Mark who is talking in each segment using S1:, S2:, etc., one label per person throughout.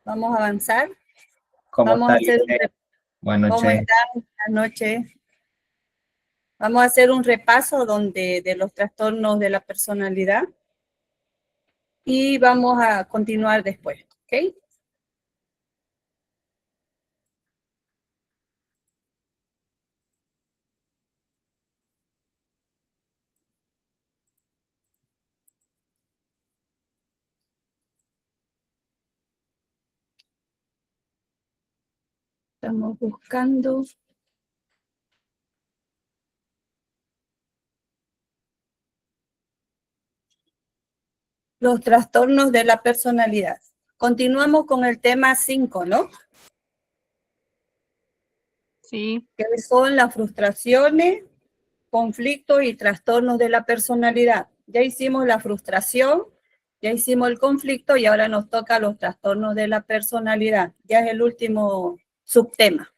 S1: Vamos a avanzar.
S2: ¿Cómo
S1: Vamos a hacer
S2: Buenas
S1: ¿Cómo
S2: noches.
S1: están? Buenas noches. Vamos a hacer un repaso de los trastornos de la personalidad y vamos a continuar después, ¿ok? Estamos buscando los trastornos de la personalidad. Continuamos con el tema 5, ¿no?
S3: Sí.
S1: Que son las frustraciones, conflictos y trastornos de la personalidad. Ya hicimos la frustración, ya hicimos el conflicto y ahora nos toca los trastornos de la personalidad. Ya es el último subtema.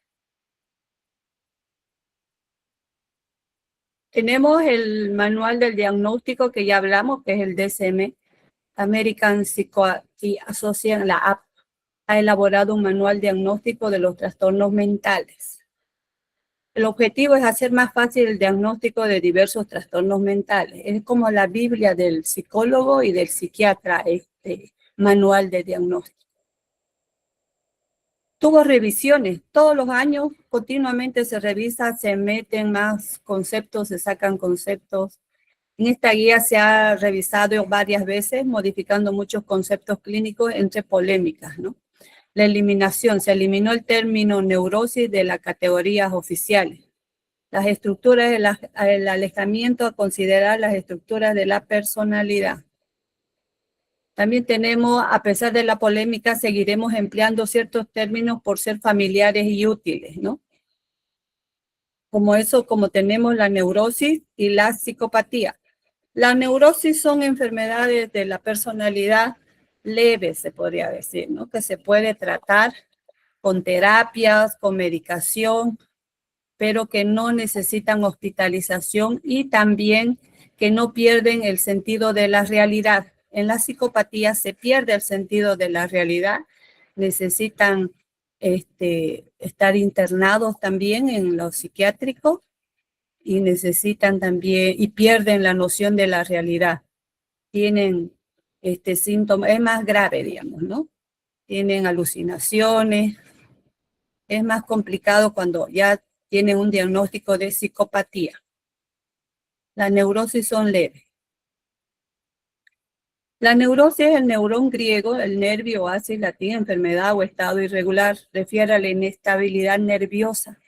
S1: Tenemos el manual del diagnóstico que ya hablamos, que es el DSM, American Psychiatry Association, la AP, ha elaborado un manual diagnóstico de los trastornos mentales. El objetivo es hacer más fácil el diagnóstico de diversos trastornos mentales. Es como la Biblia del psicólogo y del psiquiatra, este manual de diagnóstico. Tuvo revisiones, todos los años continuamente se revisa, se meten más conceptos, se sacan conceptos. En esta guía se ha revisado varias veces, modificando muchos conceptos clínicos entre polémicas, ¿no? La eliminación, se eliminó el término neurosis de las categorías oficiales. Las estructuras, el alejamiento a considerar las estructuras de la personalidad. También tenemos, a pesar de la polémica, seguiremos empleando ciertos términos por ser familiares y útiles, ¿no? Como tenemos la neurosis y la psicopatía. La neurosis son enfermedades de la personalidad leves, se podría decir, ¿no? Que se puede tratar con terapias, con medicación, pero que no necesitan hospitalización y también que no pierden el sentido de la realidad. En la psicopatía se pierde el sentido de la realidad, necesitan estar internados también en lo psiquiátrico y necesitan también, y pierden la noción de la realidad. Tienen síntomas, es más grave, digamos, ¿no? Tienen alucinaciones, es más complicado cuando ya tienen un diagnóstico de psicopatía. Las neurosis son leves. La neurosis es el neurón griego, el nervio, ácido latín, enfermedad o estado irregular, refiere a la inestabilidad nerviosa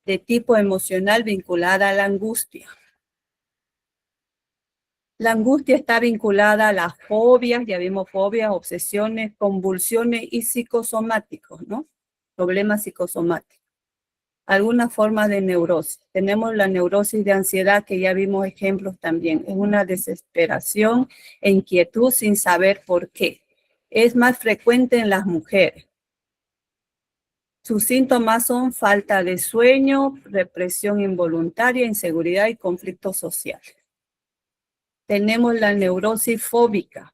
S1: de tipo emocional vinculada a la angustia. La angustia está vinculada a las fobias, ya vimos fobias, obsesiones, convulsiones y psicosomáticos, ¿no? Problemas psicosomáticos. Algunas formas de neurosis. Tenemos la neurosis de ansiedad, que ya vimos ejemplos también. Es una desesperación e inquietud sin saber por qué. Es más frecuente en las mujeres. Sus síntomas son falta de sueño, represión involuntaria, inseguridad y conflictos sociales. Tenemos la neurosis fóbica,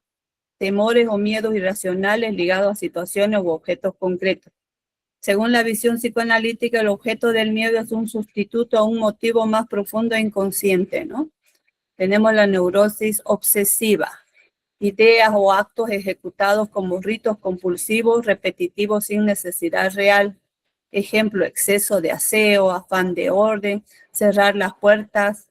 S1: temores o miedos irracionales ligados a situaciones u objetos concretos. Según la visión psicoanalítica, el objeto del miedo es un sustituto a un motivo más profundo e inconsciente, ¿no? Tenemos la neurosis obsesiva, ideas o actos ejecutados como ritos compulsivos, repetitivos sin necesidad real. Ejemplo, exceso de aseo, afán de orden, cerrar las puertas.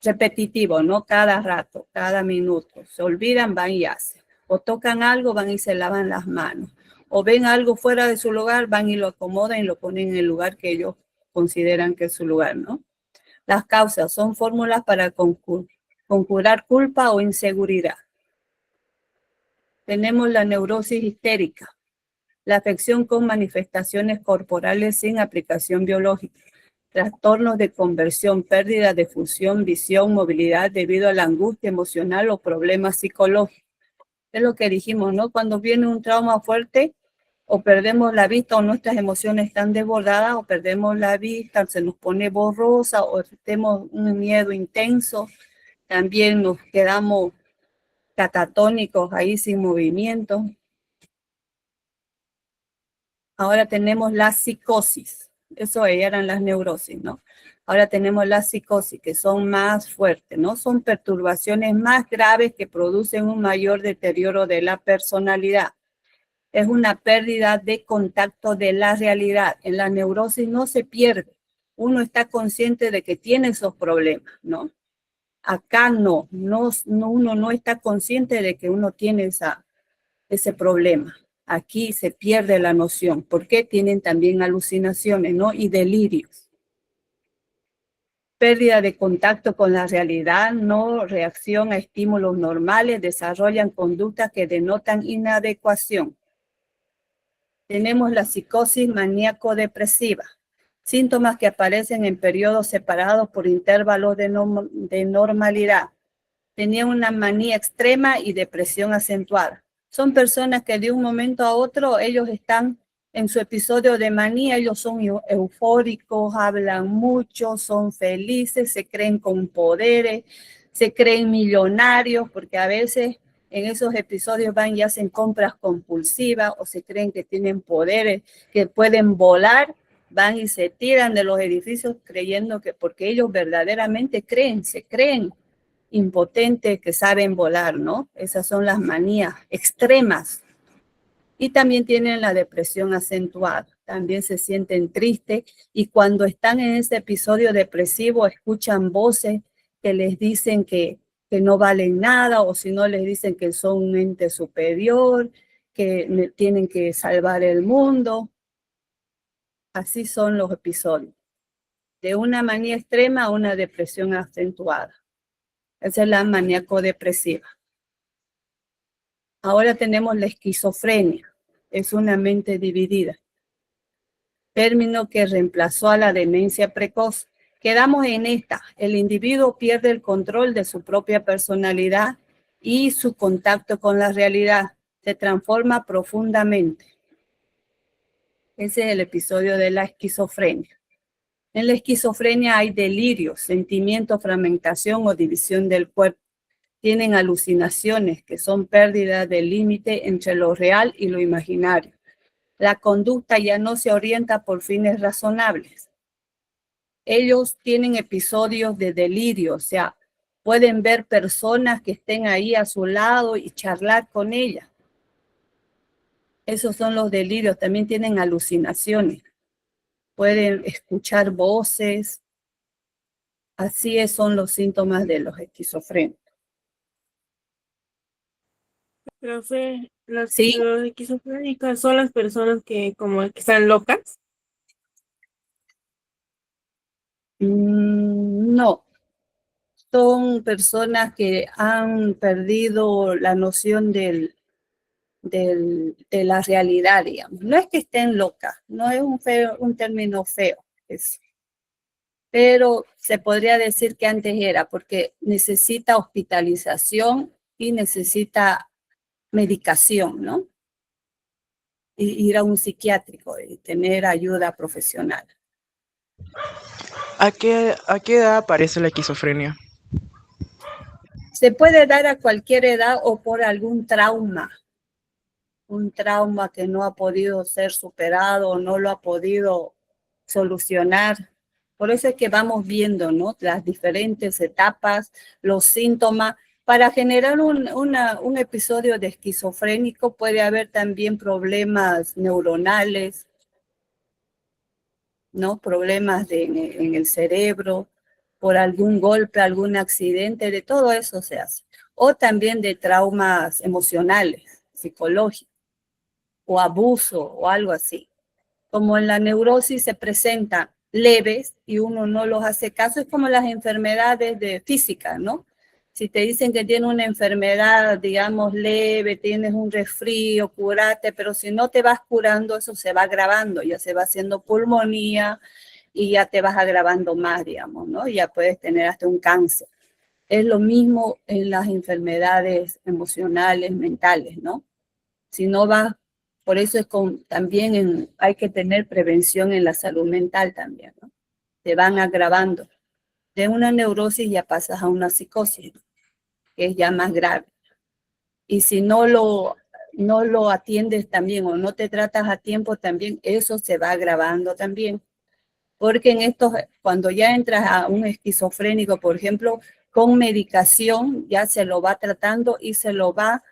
S1: Repetitivo, ¿no? Cada rato, cada minuto. Se olvidan, van y hacen. O tocan algo, van y se lavan las manos. O ven algo fuera de su lugar, van y lo acomodan y lo ponen en el lugar que ellos consideran que es su lugar, ¿no? Las causas son fórmulas para conjurar culpa o inseguridad. Tenemos la neurosis histérica, la afección con manifestaciones corporales sin aplicación biológica. Trastornos de conversión, pérdida de función, visión, movilidad debido a la angustia emocional o problemas psicológicos. Es lo que dijimos, ¿no? Cuando viene un trauma fuerte, o perdemos la vista o nuestras emociones están desbordadas, o perdemos la vista, se nos pone borrosa, o tenemos un miedo intenso, también nos quedamos catatónicos ahí sin movimiento. Ahora tenemos la psicosis. Eso eran las neurosis, ¿no? Ahora tenemos la psicosis, que son más fuertes, ¿no? Son perturbaciones más graves que producen un mayor deterioro de la personalidad. Es una pérdida de contacto de la realidad. En la neurosis no se pierde. Uno está consciente de que tiene esos problemas, ¿no? Acá no, uno no está consciente de que uno tiene ese problema. Aquí se pierde la noción, porque tienen también alucinaciones, ¿no? Y delirios. Pérdida de contacto con la realidad, no reacción a estímulos normales, desarrollan conductas que denotan inadecuación. Tenemos la psicosis maníaco-depresiva, síntomas que aparecen en periodos separados por intervalos de normalidad. Tenía una manía extrema y depresión acentuada. Son personas que de un momento a otro ellos están en su episodio de manía, ellos son eufóricos, hablan mucho, son felices, se creen con poderes, se creen millonarios, porque a veces en esos episodios van y hacen compras compulsivas o se creen que tienen poderes, que pueden volar, van y se tiran de los edificios creyendo que porque ellos verdaderamente creen, se creen impotentes que saben volar, ¿no? Esas son las manías extremas. Y también tienen la depresión acentuada. También se sienten tristes y cuando están en ese episodio depresivo escuchan voces que les dicen que no valen nada o si no les dicen que son un ente superior, que tienen que salvar el mundo. Así son los episodios. De una manía extrema a una depresión acentuada. Esa es la maníaco-depresiva. Ahora tenemos la esquizofrenia. Es una mente dividida. Término que reemplazó a la demencia precoz. Quedamos en esta. El individuo pierde el control de su propia personalidad y su contacto con la realidad. Se transforma profundamente. Ese es el episodio de la esquizofrenia. En la esquizofrenia hay delirios, sentimientos, fragmentación o división del cuerpo. Tienen alucinaciones que son pérdidas del límite entre lo real y lo imaginario. La conducta ya no se orienta por fines razonables. Ellos tienen episodios de delirio, o sea, pueden ver personas que estén ahí a su lado y charlar con ellas. Esos son los delirios, también tienen alucinaciones. Pueden escuchar voces. Así son los síntomas de los esquizofrénicos.
S3: Profe,
S1: ¿Sí?
S3: los esquizofrénicos son las personas que como que están locas.
S1: No, son personas que han perdido la noción de la realidad, digamos. No es que estén locas, no es un término feo, pero se podría decir que antes era, porque necesita hospitalización y necesita medicación, ¿no? Y ir a un psiquiátrico y tener ayuda profesional.
S4: ¿A qué edad aparece la esquizofrenia?
S1: Se puede dar a cualquier edad o por algún trauma, un trauma que no ha podido ser superado o no lo ha podido solucionar. Por eso es que vamos viendo, ¿no? Las diferentes etapas, los síntomas. Para generar un episodio de esquizofrénico puede haber también problemas neuronales, ¿no? Problemas en el cerebro, por algún golpe, algún accidente, de todo eso se hace. O también de traumas emocionales, psicológicos, o abuso, o algo así. Como en la neurosis se presentan leves y uno no los hace caso, es como las enfermedades físicas, ¿no? Si te dicen que tienes una enfermedad, digamos, leve, tienes un resfrío, curate, pero si no te vas curando, eso se va agravando, ya se va haciendo pulmonía y ya te vas agravando más, digamos, ¿no? Ya puedes tener hasta un cáncer. Es lo mismo en las enfermedades emocionales, mentales, ¿no? Si no vas, por eso es también hay que tener prevención en la salud mental también, ¿no? Te van agravando. De una neurosis ya pasas a una psicosis, ¿no? Que es ya más grave. Y si no no lo atiendes también o no te tratas a tiempo también, eso se va agravando también. Porque en estos, cuando ya entras a un esquizofrénico, por ejemplo, con medicación ya se lo va tratando y se lo va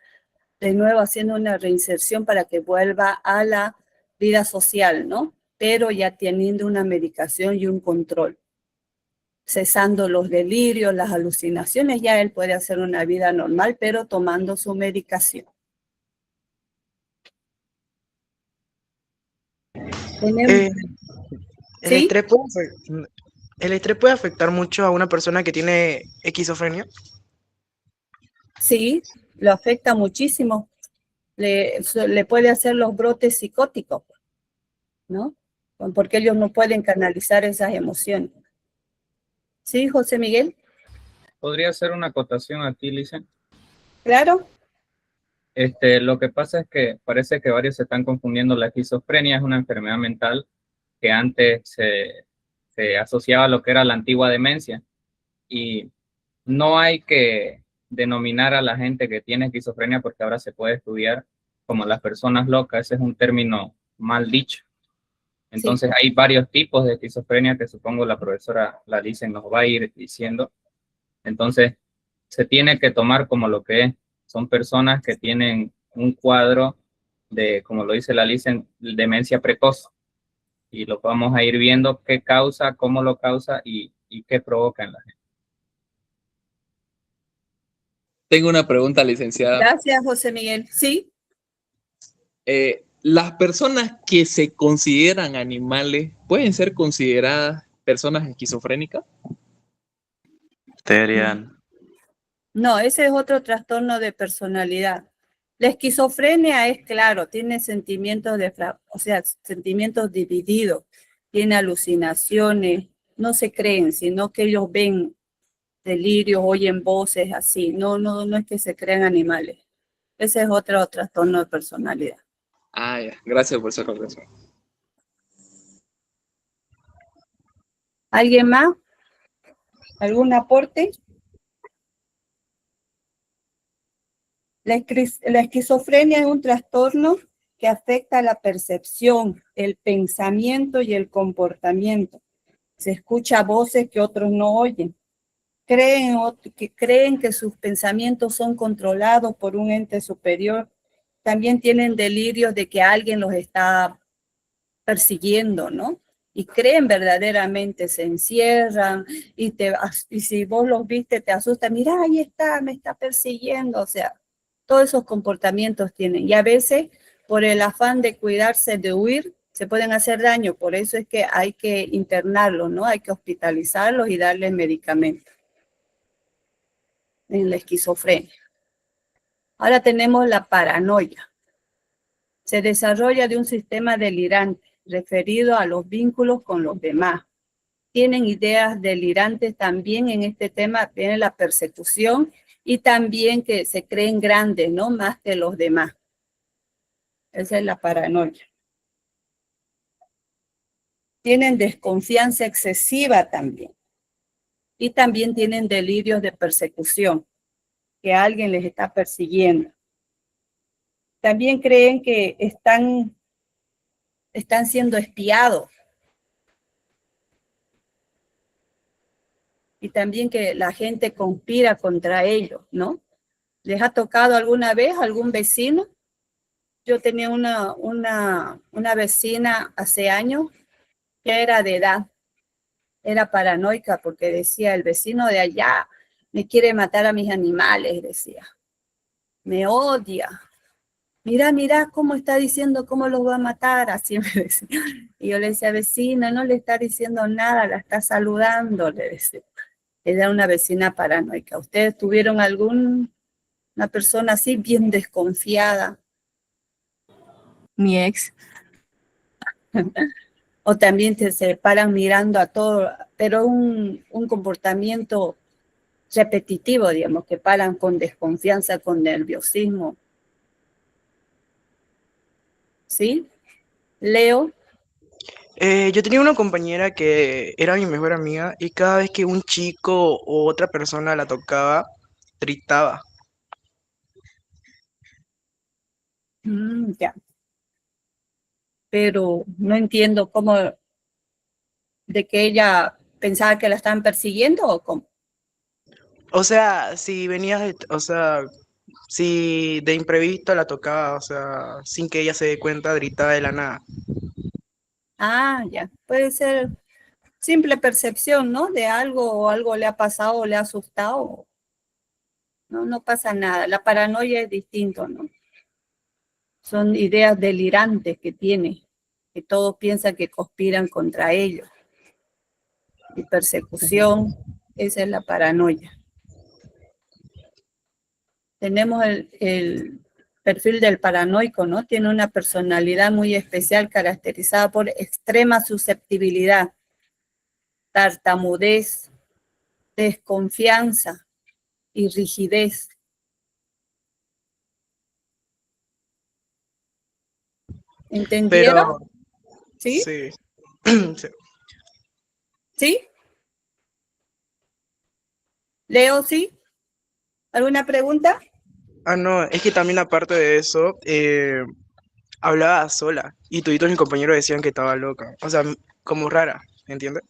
S1: de nuevo haciendo una reinserción para que vuelva a la vida social, ¿no? Pero ya teniendo una medicación y un control. Cesando los delirios, las alucinaciones, ya él puede hacer una vida normal, pero tomando su medicación. Tenemos,
S4: Eh, el
S1: ¿sí?
S4: estrés puede el estrés puede afectar mucho a una persona que tiene esquizofrenia.
S1: Sí, lo afecta muchísimo. Le puede hacer los brotes psicóticos, ¿no? Porque ellos no pueden canalizar esas emociones. ¿Sí, José Miguel?
S2: ¿Podría hacer una acotación aquí, Licen?
S1: Claro.
S2: Lo que pasa es que parece que varios se están confundiendo. La esquizofrenia es una enfermedad mental que antes se asociaba a lo que era la antigua demencia. Y no hay que denominar a la gente que tiene esquizofrenia porque ahora se puede estudiar como las personas locas. Ese es un término mal dicho.
S1: Sí.
S2: Entonces hay varios tipos de esquizofrenia que supongo la profesora Lalice nos va a ir diciendo. Entonces se tiene que tomar como lo que es. Son personas que tienen un cuadro de, como lo dice Lalice, demencia precoz. Y lo vamos a ir viendo qué causa, cómo lo causa y qué provoca en la gente.
S5: Tengo una pregunta, licenciada.
S1: Gracias, José Miguel. Sí,
S5: ¿Las personas que se consideran animales pueden ser consideradas personas esquizofrénicas?
S6: Terian,
S1: no, ese es otro trastorno de personalidad. La esquizofrenia es claro, tiene sentimientos o sea, sentimientos divididos, tiene alucinaciones, no se creen, sino que ellos ven delirios, oyen voces así, no es que se crean animales. Ese es otro trastorno de personalidad.
S5: Ah, ya. Gracias por esa comprensión.
S1: ¿Alguien más? ¿Algún aporte? La esquizofrenia es un trastorno que afecta la percepción, el pensamiento y el comportamiento. Se escucha voces que otros no oyen. Creen que sus pensamientos son controlados por un ente superior. También tienen delirios de que alguien los está persiguiendo, ¿no? Y creen verdaderamente, se encierran y si vos los viste te asusta, mira, ahí está, me está persiguiendo, o sea, todos esos comportamientos tienen. Y a veces, por el afán de cuidarse, de huir, se pueden hacer daño. Por eso es que hay que internarlos, ¿no? Hay que hospitalizarlos y darles medicamentos en la esquizofrenia. Ahora tenemos la paranoia. Se desarrolla de un sistema delirante referido a los vínculos con los demás. Tienen ideas delirantes también en este tema, tiene la persecución y también que se creen grandes, ¿no? Más que los demás. Esa es la paranoia. Tienen desconfianza excesiva también. Y también tienen delirios de persecución, que alguien les está persiguiendo. También creen que están siendo espiados. Y también que la gente conspira contra ellos, ¿no? ¿Les ha tocado alguna vez algún vecino? Yo tenía una vecina hace años que era de edad, era paranoica porque decía, el vecino de allá me quiere matar a mis animales, decía. Me odia. Mira cómo está diciendo cómo los va a matar, así me decía. Y yo le decía, vecina, no le está diciendo nada, la está saludando, le decía. Era una vecina paranoica. ¿Ustedes tuvieron una persona así bien desconfiada?
S7: Mi ex.
S1: O también se paran mirando a todo, pero un comportamiento repetitivo, digamos, que paran con desconfianza, con nerviosismo. ¿Sí? Leo,
S4: Yo tenía una compañera que era mi mejor amiga y cada vez que un chico o otra persona la tocaba, gritaba.
S1: Ya. Pero no entiendo cómo, de que ella pensaba que la estaban persiguiendo o cómo.
S4: O sea, si venías, o sea, si de imprevisto la tocaba, o sea, sin que ella se dé cuenta, gritaba de la nada.
S1: Ah, ya. Puede ser simple percepción, ¿no? De algo o algo le ha pasado o le ha asustado. No, no pasa nada. La paranoia es distinto, ¿no? Son ideas delirantes que tiene, que todos piensan que conspiran contra ellos. Y persecución, esa es la paranoia. Tenemos el perfil del paranoico, ¿no? Tiene una personalidad muy especial caracterizada por extrema susceptibilidad, tartamudez, desconfianza y rigidez. ¿Entendieron?
S4: Pero,
S1: ¿Sí?
S4: sí. Sí.
S1: ¿Sí? Leo, ¿sí? ¿Alguna pregunta?
S4: Ah, no, es que también aparte de eso, hablaba sola y toditos mis compañeros decían que estaba loca, o sea, como rara, ¿entiendes?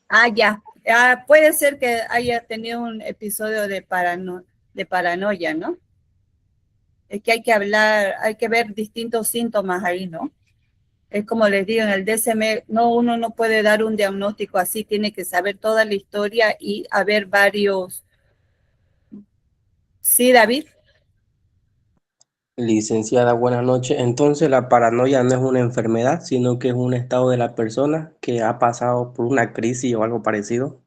S1: Ah, ya. Ah, puede ser que haya tenido un episodio de paranoia, ¿no? Es que hay que hablar, hay que ver distintos síntomas ahí, ¿no? Es como les digo, en el DSM, no, uno no puede dar un diagnóstico así, tiene que saber toda la historia y haber varios. Sí, David.
S6: Licenciada, buenas noches. Entonces, la paranoia no es una enfermedad, sino que es un estado de la persona que ha pasado por una crisis o algo parecido.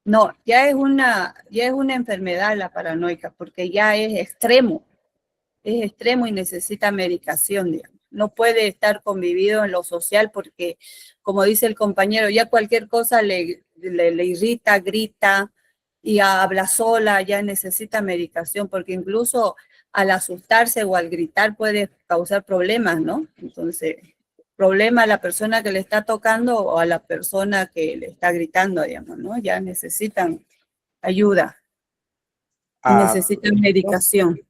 S1: No, ya es una enfermedad la paranoica, porque ya es extremo y necesita medicación, digamos. No puede estar convivido en lo social porque, como dice el compañero, ya cualquier cosa le irrita, grita y habla sola, ya necesita medicación, porque incluso al asustarse o al gritar puede causar problemas, ¿no? Entonces, problema a la persona que le está tocando o a la persona que le está gritando, digamos, ¿no? Ya necesitan ayuda y
S6: Ah,
S1: necesitan medicación.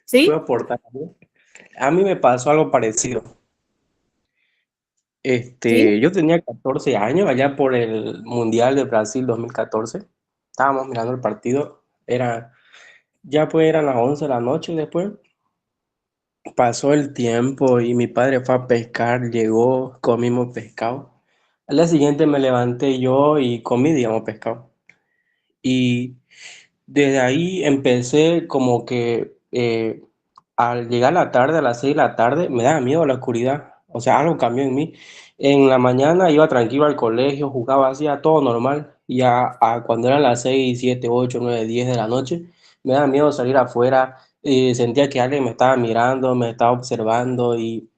S1: ¿Sí?
S6: ¿puedo aportar algo? A mí me pasó algo parecido.
S1: ¿Sí?
S6: Yo tenía 14 años allá por el Mundial de Brasil 2014. Estábamos mirando el partido. Ya pues eran las 11 de la noche después. Pasó el tiempo y mi padre fue a pescar, llegó, comimos pescado. Al día siguiente me levanté yo y comí, digamos, pescado. Y desde ahí empecé como que al llegar la tarde, a las 6 de la tarde, me daba miedo la oscuridad. O sea, algo cambió en mí. En la mañana iba tranquilo al colegio, jugaba, hacía todo normal. Y cuando eran las 6 7 8 9 10 de la noche, me daba miedo salir afuera. Sentía que alguien me estaba mirando, me estaba observando. Y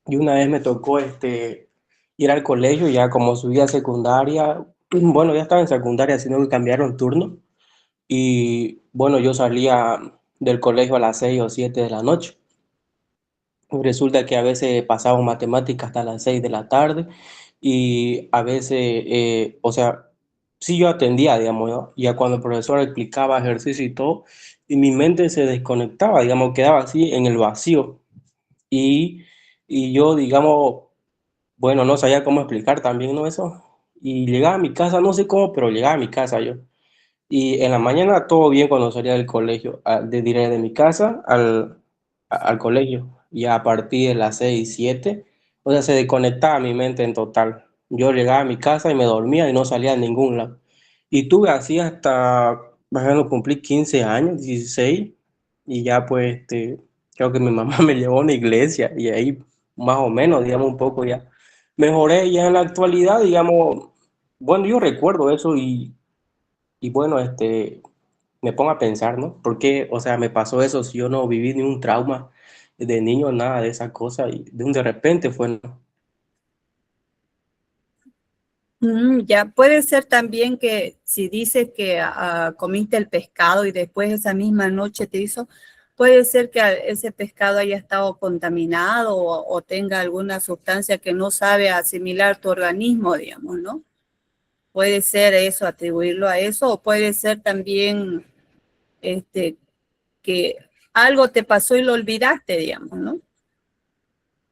S6: una vez me tocó ir al colegio, ya como subí a secundaria. Bueno, ya estaba en secundaria, sino que cambiaron turno. Y bueno, yo salía del colegio a las 6 o 7 de la noche. Resulta que a veces pasaba matemáticas hasta las 6 de la tarde y a veces, o sea, sí yo atendía, digamos, ¿no? Ya cuando el profesor explicaba ejercicio y todo, y mi mente se desconectaba, digamos, quedaba así en el vacío. Y, y yo, digamos, bueno, no sabía cómo explicar también, ¿no? Eso. Y llegaba a mi casa, no sé cómo, pero llegaba a mi casa yo. Y en la mañana todo bien cuando salía del colegio, diré de mi casa al colegio. Y a partir de las 6 7 o sea, se desconectaba mi mente en total. Yo llegaba a mi casa y me dormía y no salía a ningún lado. Y tuve así hasta, más o menos cumplí 15 años, 16 y ya pues creo que mi mamá me llevó a una iglesia y ahí más o menos, digamos, un poco ya mejoré. Ya en la actualidad, digamos, bueno, yo recuerdo eso y bueno, me pongo a pensar, ¿no? ¿Por qué, o sea, me pasó eso si yo no viví ni un trauma de niño, nada de esa cosa y de repente fue, ¿no?
S1: Ya puede ser también que si dices que comiste el pescado y después esa misma noche te hizo, puede ser que ese pescado haya estado contaminado o tenga alguna sustancia que no sabe asimilar tu organismo, digamos, ¿no? Puede ser eso, atribuirlo a eso, o puede ser también este, que algo te pasó y lo olvidaste, digamos, ¿no?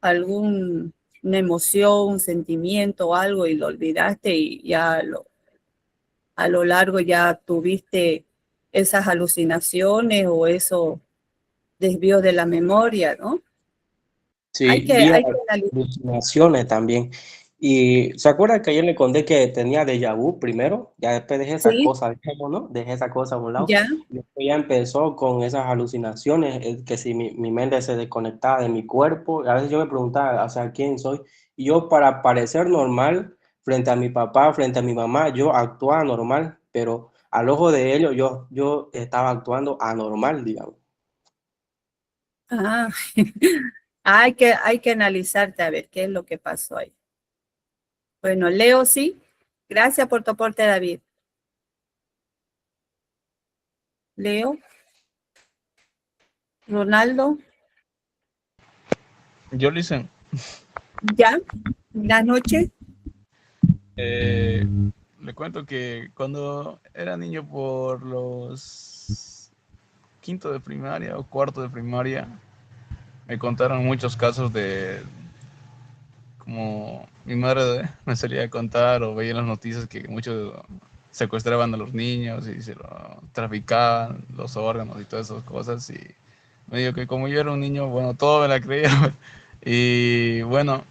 S1: Alguna emoción, un sentimiento, algo y lo olvidaste y ya a lo largo ya tuviste esas alucinaciones o esos desvíos de la memoria, ¿no?
S6: Sí, vi
S1: Hay que analizar.
S6: alucinaciones también. Y ¿se acuerda que ayer le conté que tenía déjà vu primero? Ya después dejé esa
S1: Sí,
S6: cosa, dejemos, ¿no? Dejé esa cosa a un lado.
S1: ya.
S6: Y después ya empezó con esas alucinaciones, que si mi mente se desconectaba de mi cuerpo, a veces yo me preguntaba, o sea, ¿quién soy? Y yo para parecer normal, frente a mi papá, frente a mi mamá, yo actuaba normal, pero al ojo de ellos yo estaba actuando anormal, digamos.
S1: Ah, hay que analizarte a ver qué es lo que pasó ahí. Bueno, Leo, sí. Gracias por tu aporte, David. Leo, Ronaldo,
S8: Yo dicen,
S1: ya. Buenas noches.
S8: le cuento que cuando era niño por los quinto de primaria o cuarto de primaria, me contaron muchos casos de como mi madre me solía contar o veía en las noticias que muchos secuestraban a los niños y se lo traficaban los órganos y todas esas cosas y me dijo que como yo era un niño, bueno, todo me la creía y bueno,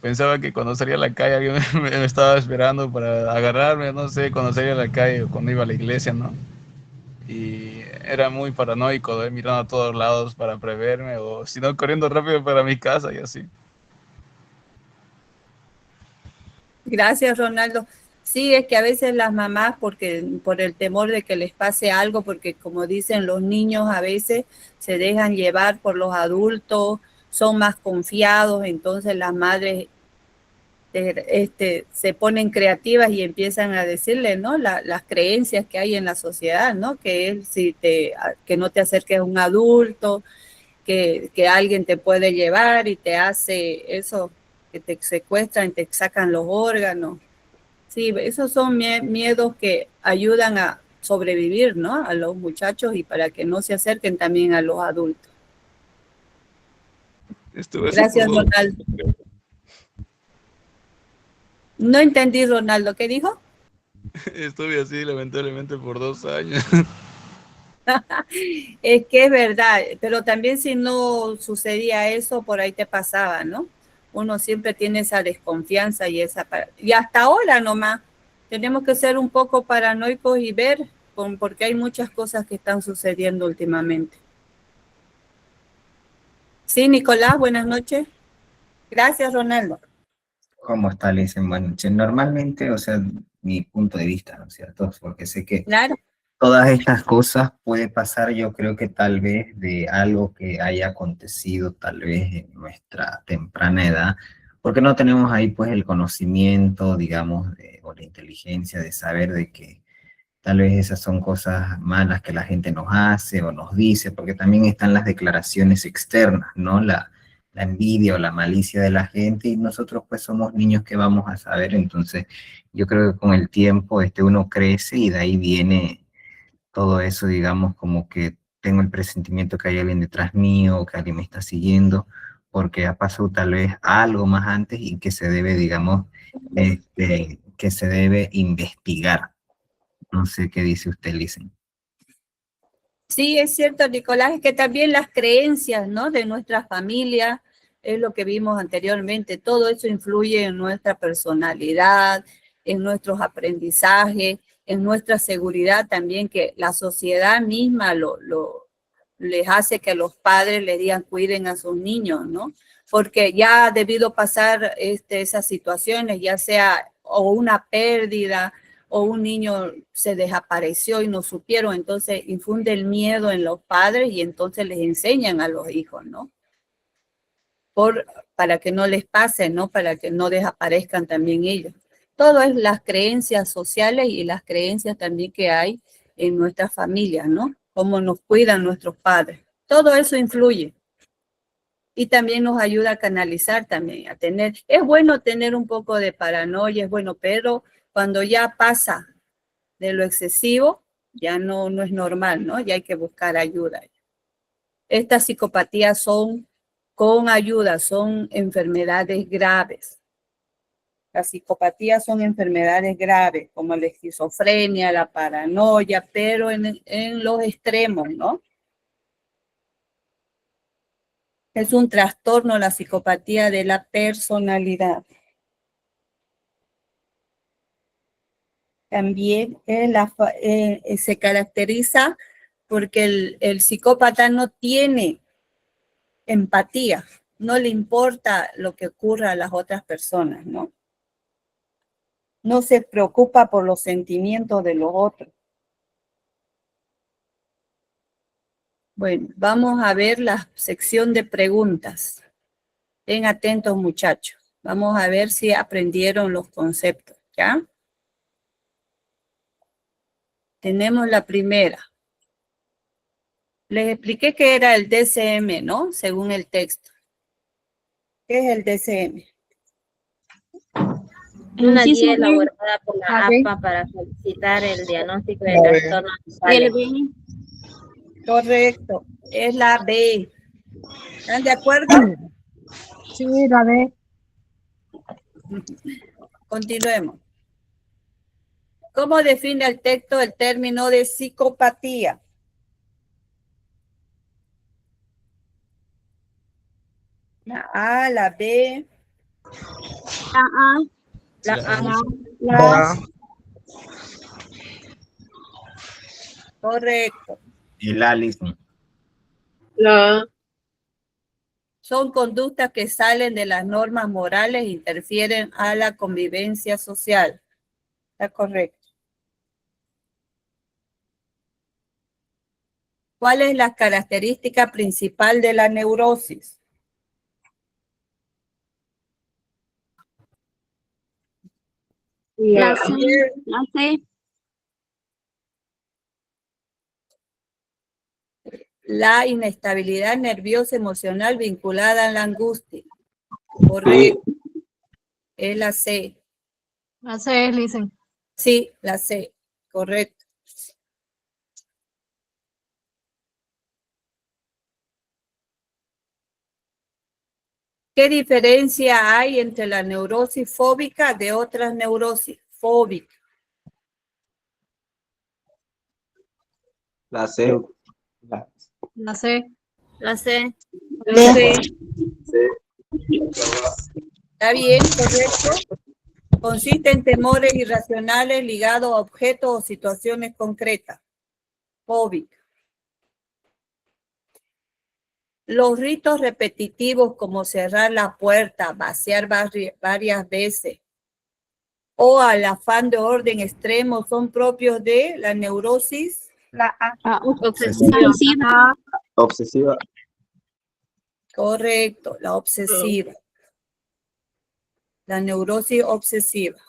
S8: pensaba que cuando salía a la calle alguien me estaba esperando para agarrarme, no sé, cuando salía a la calle o cuando iba a la iglesia, ¿no? Y era muy paranoico, mirando a todos lados para preverme o si no, corriendo rápido para mi casa y así.
S1: Gracias, Ronaldo. Sí, es que a veces las mamás, porque por el temor de que les pase algo, porque como dicen los niños, a veces se dejan llevar por los adultos, son más confiados, entonces las madres se ponen creativas y empiezan a decirle, ¿no? Las creencias que hay en la sociedad, ¿no? Que es que no te acerques a un adulto, que alguien te puede llevar y te hace eso, que te secuestran, te sacan los órganos. Sí, esos son miedos que ayudan a sobrevivir, ¿no? A los muchachos y para que no se acerquen también a los adultos.
S8: Estuve así por
S1: Gracias,
S8: 2 años,
S1: Ronaldo.
S8: creo.
S1: No entendí, Ronaldo, ¿qué dijo?
S8: Estuve así lamentablemente por 2 años.
S1: Es que es verdad, pero también si no sucedía eso, por ahí te pasaba, ¿no? Uno siempre tiene esa desconfianza y hasta ahora nomás tenemos que ser un poco paranoicos y ver, porque hay muchas cosas que están sucediendo últimamente. Sí, Nicolás, buenas noches. Gracias, Ronaldo.
S9: ¿Cómo está, Lisen? Bueno, normalmente, o sea, mi punto de vista, ¿no es cierto? Porque sé que
S1: Claro.
S9: todas estas cosas puede pasar, yo creo que tal vez de algo que haya acontecido tal vez en nuestra temprana edad, porque no tenemos ahí pues el conocimiento, digamos, o la inteligencia de saber de que tal vez esas son cosas malas que la gente nos hace o nos dice, porque también están las declaraciones externas, ¿no? La envidia o la malicia de la gente y nosotros pues somos niños que vamos a saber, entonces yo creo que con el tiempo uno crece y de ahí viene todo eso, digamos, como que tengo el presentimiento que hay alguien detrás mío o que alguien me está siguiendo, porque ha pasado tal vez algo más antes y que se debe, digamos, que se debe investigar. No sé qué dice usted, Lisen.
S1: Sí, es cierto, Nicolás, es que también las creencias, ¿no? De nuestra familia, es lo que vimos anteriormente, todo eso influye en nuestra personalidad, en nuestros aprendizajes, en nuestra seguridad también, que la sociedad misma les hace que los padres le digan cuiden a sus niños, ¿no? Porque ya ha debido pasar esas situaciones, ya sea o una pérdida, o un niño se desapareció y no supieron, entonces infunde el miedo en los padres y entonces les enseñan a los hijos, ¿no? Para que no les pase, ¿no? Para que no desaparezcan también ellos. Todo es las creencias sociales y las creencias también que hay en nuestras familias, ¿no? Cómo nos cuidan nuestros padres. Todo eso influye. Y también nos ayuda a canalizar también, es bueno tener un poco de paranoia, es bueno, pero cuando ya pasa de lo excesivo, ya no es normal, ¿no? Ya hay que buscar ayuda. Estas psicopatías son con ayuda, son enfermedades graves. Las psicopatías son enfermedades graves, como la esquizofrenia, la paranoia, pero en los extremos, ¿no? Es un trastorno la psicopatía de la personalidad. También se caracteriza porque el psicópata no tiene empatía, no le importa lo que ocurra a las otras personas, ¿no? No se preocupa por los sentimientos de los otros. Bueno, vamos a ver la sección de preguntas. Estén atentos, muchachos. Vamos a ver si aprendieron los conceptos, ¿ya? Tenemos la primera. Les expliqué que era el DCM, ¿no? Según el texto. ¿Qué es el DCM?
S10: Una
S7: Inciso
S10: guía
S7: B.
S10: elaborada por la
S7: A ver.
S10: APA para solicitar el diagnóstico de trastornos mentales.
S1: Correcto. Es la B. ¿Están de acuerdo?
S7: Sí, la B.
S1: Continuemos. ¿Cómo define el texto el término de psicopatía? La A, la B. La A.
S4: La
S1: Correcto.
S9: El Alison.
S3: La
S1: Son conductas que salen de las normas morales e interfieren a la convivencia social. Está correcto. ¿Cuál es la característica principal de la neurosis?
S3: La
S10: C.
S1: La inestabilidad nerviosa emocional vinculada a la angustia. Correcto. Es la C.
S7: La C es listen.
S1: Sí, la C. Correcto. ¿Qué diferencia hay entre la neurosis fóbica de otras neurosis fóbicas?
S6: La C.
S7: La C.
S10: La C.
S3: La C.
S1: ¿Está bien? ¿Correcto? Consiste en temores irracionales ligados a objetos o situaciones concretas. Fóbica. Los ritos repetitivos como cerrar la puerta, vaciar varias veces o al afán de orden extremo son propios de la neurosis. La A.
S10: Obsesiva.
S6: Obsesiva.
S1: Correcto, la obsesiva. La neurosis obsesiva.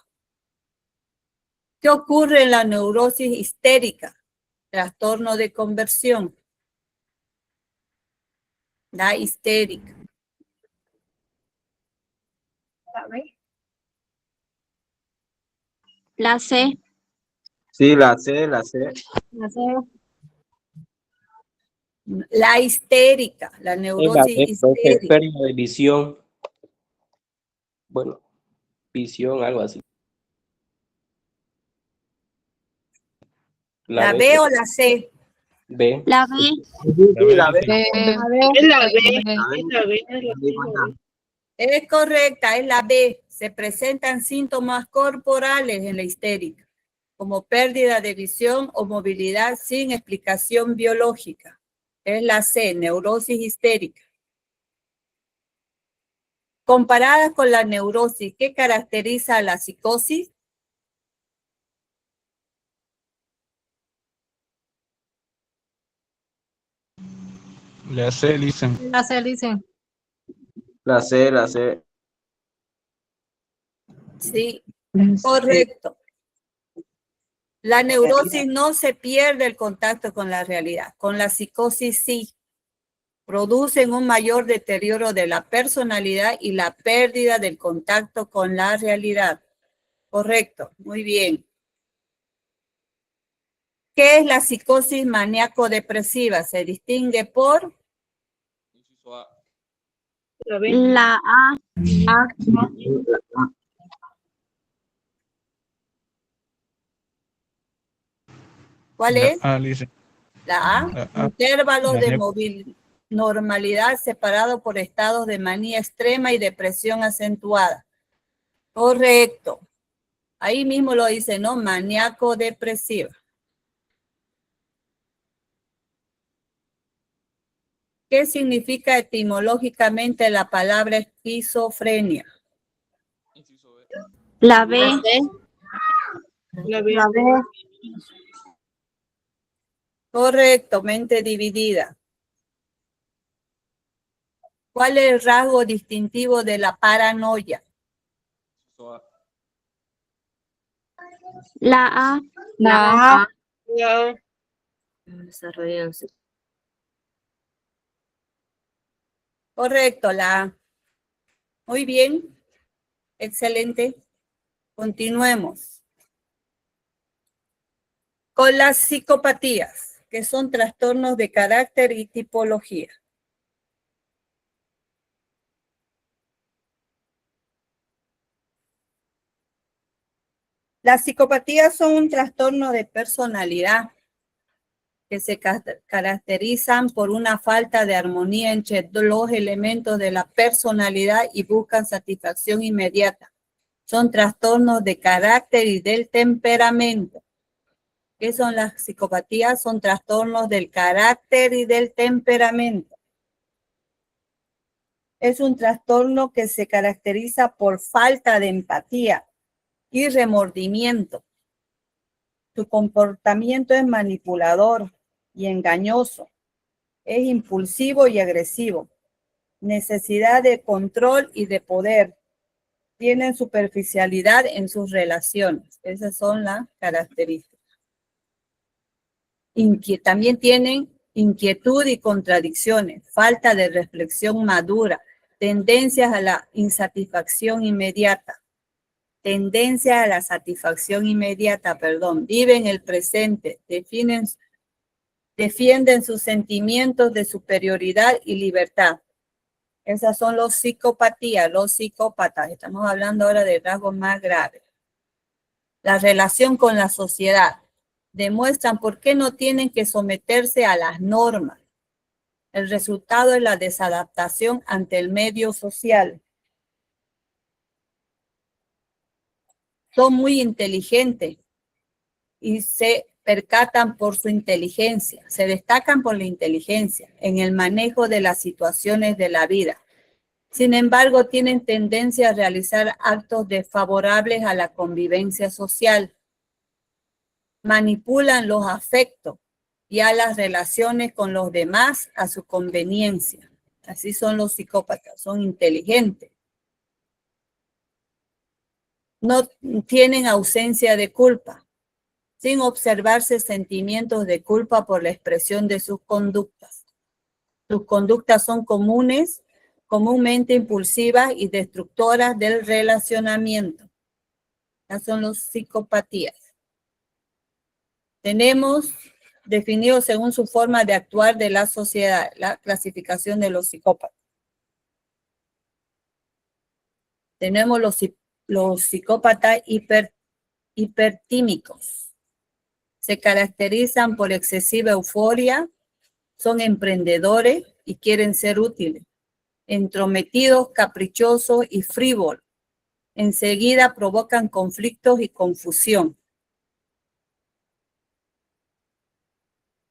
S1: ¿Qué ocurre en la neurosis histérica? Trastorno de conversión. La histérica.
S10: La C.
S6: Sí, la C, la C.
S7: La C.
S1: La histérica, la neurosis histérica.
S6: Pérdida de visión. Bueno, visión, algo así.
S1: ¿La B o la C?
S6: B.
S10: La B.
S6: La B.
S3: Es la B.
S1: Es correcta, es la B. Se presentan síntomas corporales en la histérica, como pérdida de visión o movilidad sin explicación biológica. Es la C, neurosis histérica. Comparada con la neurosis, ¿qué caracteriza a la psicosis?
S8: La C, dicen.
S7: La C listen.
S6: La C, la C.
S1: Sí, correcto. La neurosis no se pierde el contacto con la realidad. Con la psicosis sí. Producen un mayor deterioro de la personalidad y la pérdida del contacto con la realidad. Correcto, muy bien. ¿Qué es la psicosis maníaco-depresiva? Se distingue por
S3: La B.
S11: La A.
S1: ¿Cuál
S8: La
S1: es?
S8: A, dice.
S1: La A.
S8: La A.
S1: Intervalos de
S8: Maníaco.
S1: normalidad separados por estados de manía extrema y depresión acentuada. Correcto. Ahí mismo lo dice, ¿no? Maníaco depresiva. ¿Qué significa etimológicamente la palabra esquizofrenia?
S11: La B.
S3: La B.
S11: La B.
S1: Correcto, mente dividida. ¿Cuál es el rasgo distintivo de la paranoia?
S11: La A.
S7: La A.
S3: La A.
S10: Desarrollarse.
S1: Correcto, la A. Muy bien, excelente. Continuemos. Con las psicopatías, que son trastornos de carácter y tipología. Las psicopatías son un trastorno de personalidad que se caracterizan por una falta de armonía entre los elementos de la personalidad y buscan satisfacción inmediata. Son trastornos de carácter y del temperamento. ¿Qué son las psicopatías? Son trastornos del carácter y del temperamento. Es un trastorno que se caracteriza por falta de empatía y remordimiento. Su comportamiento es manipulador y engañoso. Es impulsivo y agresivo. Necesidad de control y de poder. Tienen superficialidad en sus relaciones. Esas son las características. También tienen inquietud y contradicciones, falta de reflexión madura, tendencias a la insatisfacción inmediata. Tendencia a la satisfacción inmediata, viven el presente, defienden sus sentimientos de superioridad y libertad. Esas son los psicopatías, los psicópatas. Estamos hablando ahora de rasgos más graves. La relación con la sociedad. Demuestran por qué no tienen que someterse a las normas. El resultado es la desadaptación ante el medio social. Son muy inteligentes y se percatan por su inteligencia, se destacan por la inteligencia en el manejo de las situaciones de la vida. Sin embargo, tienen tendencia a realizar actos desfavorables a la convivencia social. Manipulan los afectos y a las relaciones con los demás a su conveniencia. Así son los psicópatas, son inteligentes. No tienen ausencia de culpa, sin observarse sentimientos de culpa por la expresión de sus conductas. Sus conductas son comúnmente impulsivas y destructoras del relacionamiento. Estas son las psicopatías. Tenemos definido según su forma de actuar de la sociedad, la clasificación de los psicópatas. Tenemos los psicópatas hipertímicos. Se caracterizan por excesiva euforia, son emprendedores y quieren ser útiles, entrometidos, caprichosos y frívolos. Enseguida provocan conflictos y confusión.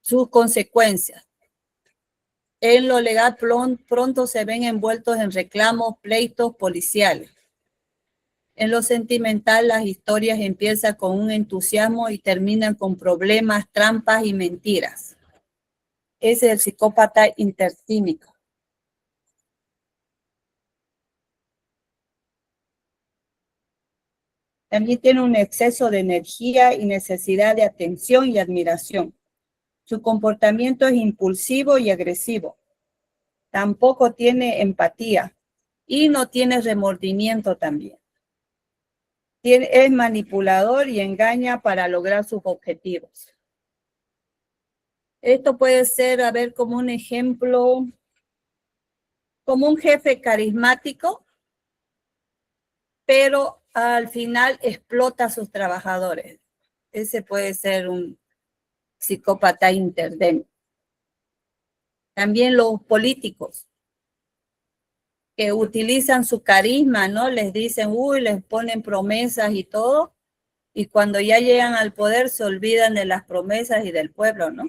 S1: Sus consecuencias. En lo legal pronto se ven envueltos en reclamos, pleitos policiales. En lo sentimental, las historias empiezan con un entusiasmo y terminan con problemas, trampas y mentiras. Ese es el psicópata hipertímico. También tiene un exceso de energía y necesidad de atención y admiración. Su comportamiento es impulsivo y agresivo. Tampoco tiene empatía y no tiene remordimiento también. Es manipulador y engaña para lograr sus objetivos. Esto puede ser, a ver, como un ejemplo como un jefe carismático, pero al final explota a sus trabajadores. Ese puede ser un psicópata interdémico. También los políticos que utilizan su carisma, ¿no? Les dicen, uy, les ponen promesas y todo, y cuando ya llegan al poder se olvidan de las promesas y del pueblo, ¿no?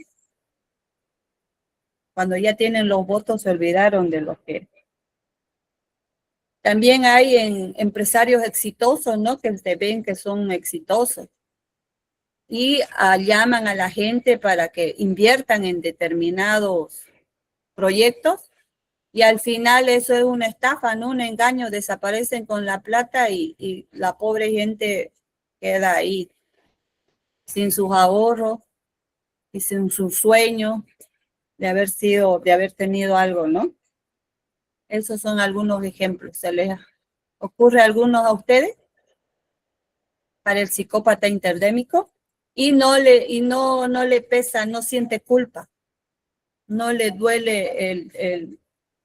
S1: Cuando ya tienen los votos se olvidaron de lo que... También hay empresarios exitosos, ¿no? Que se ven que son exitosos y llaman a la gente para que inviertan en determinados proyectos y al final eso es una estafa, ¿no? Un engaño, desaparecen con la plata y la pobre gente queda ahí sin sus ahorros y sin sus sueños de haber tenido algo, ¿no? Esos son algunos ejemplos. ¿Se les ocurre algunos a ustedes para el psicópata interdémico? Y no le pesa, no siente culpa, no le duele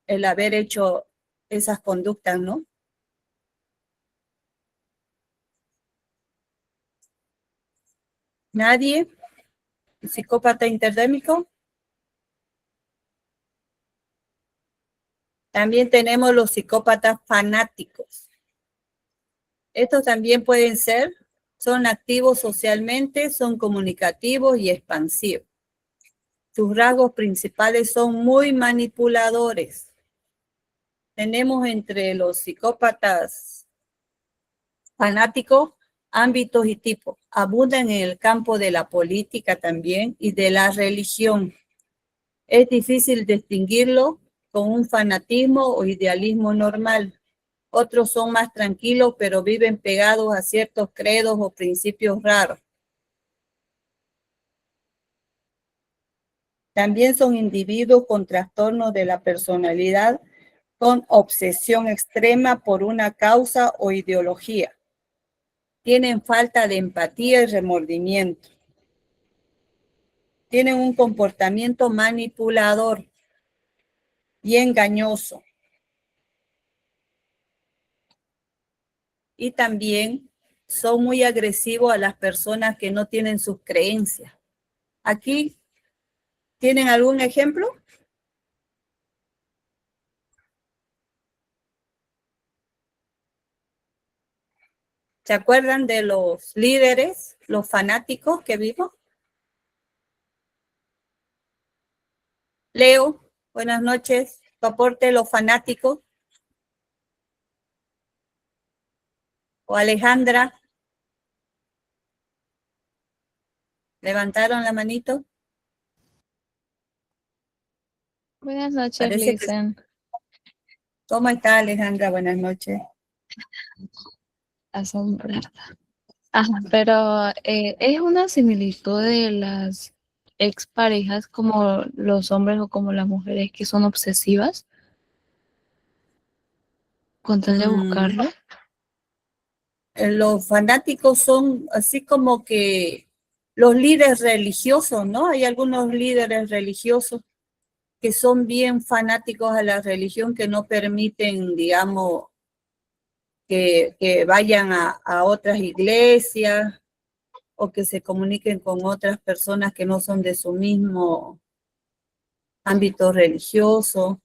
S1: el haber hecho esas conductas, ¿no? ¿Nadie? ¿El psicópata interdémico? También tenemos los psicópatas fanáticos. Estos también pueden ser, son activos socialmente, son comunicativos y expansivos. Sus rasgos principales son muy manipuladores. Tenemos entre los psicópatas fanáticos ámbitos y tipos. Abundan en el campo de la política también y de la religión. Es difícil distinguirlo con un fanatismo o idealismo normal. Otros son más tranquilos, pero viven pegados a ciertos credos o principios raros. También son individuos con trastornos de la personalidad, con obsesión extrema por una causa o ideología. Tienen falta de empatía y remordimiento. Tienen un comportamiento manipulador y engañoso. Y también son muy agresivos a las personas que no tienen sus creencias. Aquí, ¿tienen algún ejemplo? ¿Se acuerdan de los líderes, los fanáticos que vimos? Leo, buenas noches. Tu aporte, los fanáticos. O Alejandra. ¿Levantaron la manito?
S11: Buenas noches,
S1: Parece que...
S11: Lisen.
S1: ¿Cómo está, Alejandra? Buenas noches.
S11: Asombrada. Ajá, pero es una similitud de las exparejas como los hombres o como las mujeres que son obsesivas. Con tal de buscarlo.
S1: Los fanáticos son así como que los líderes religiosos, ¿no? Hay algunos líderes religiosos que son bien fanáticos a la religión, que no permiten, digamos, que vayan a otras iglesias o que se comuniquen con otras personas que no son de su mismo ámbito religioso,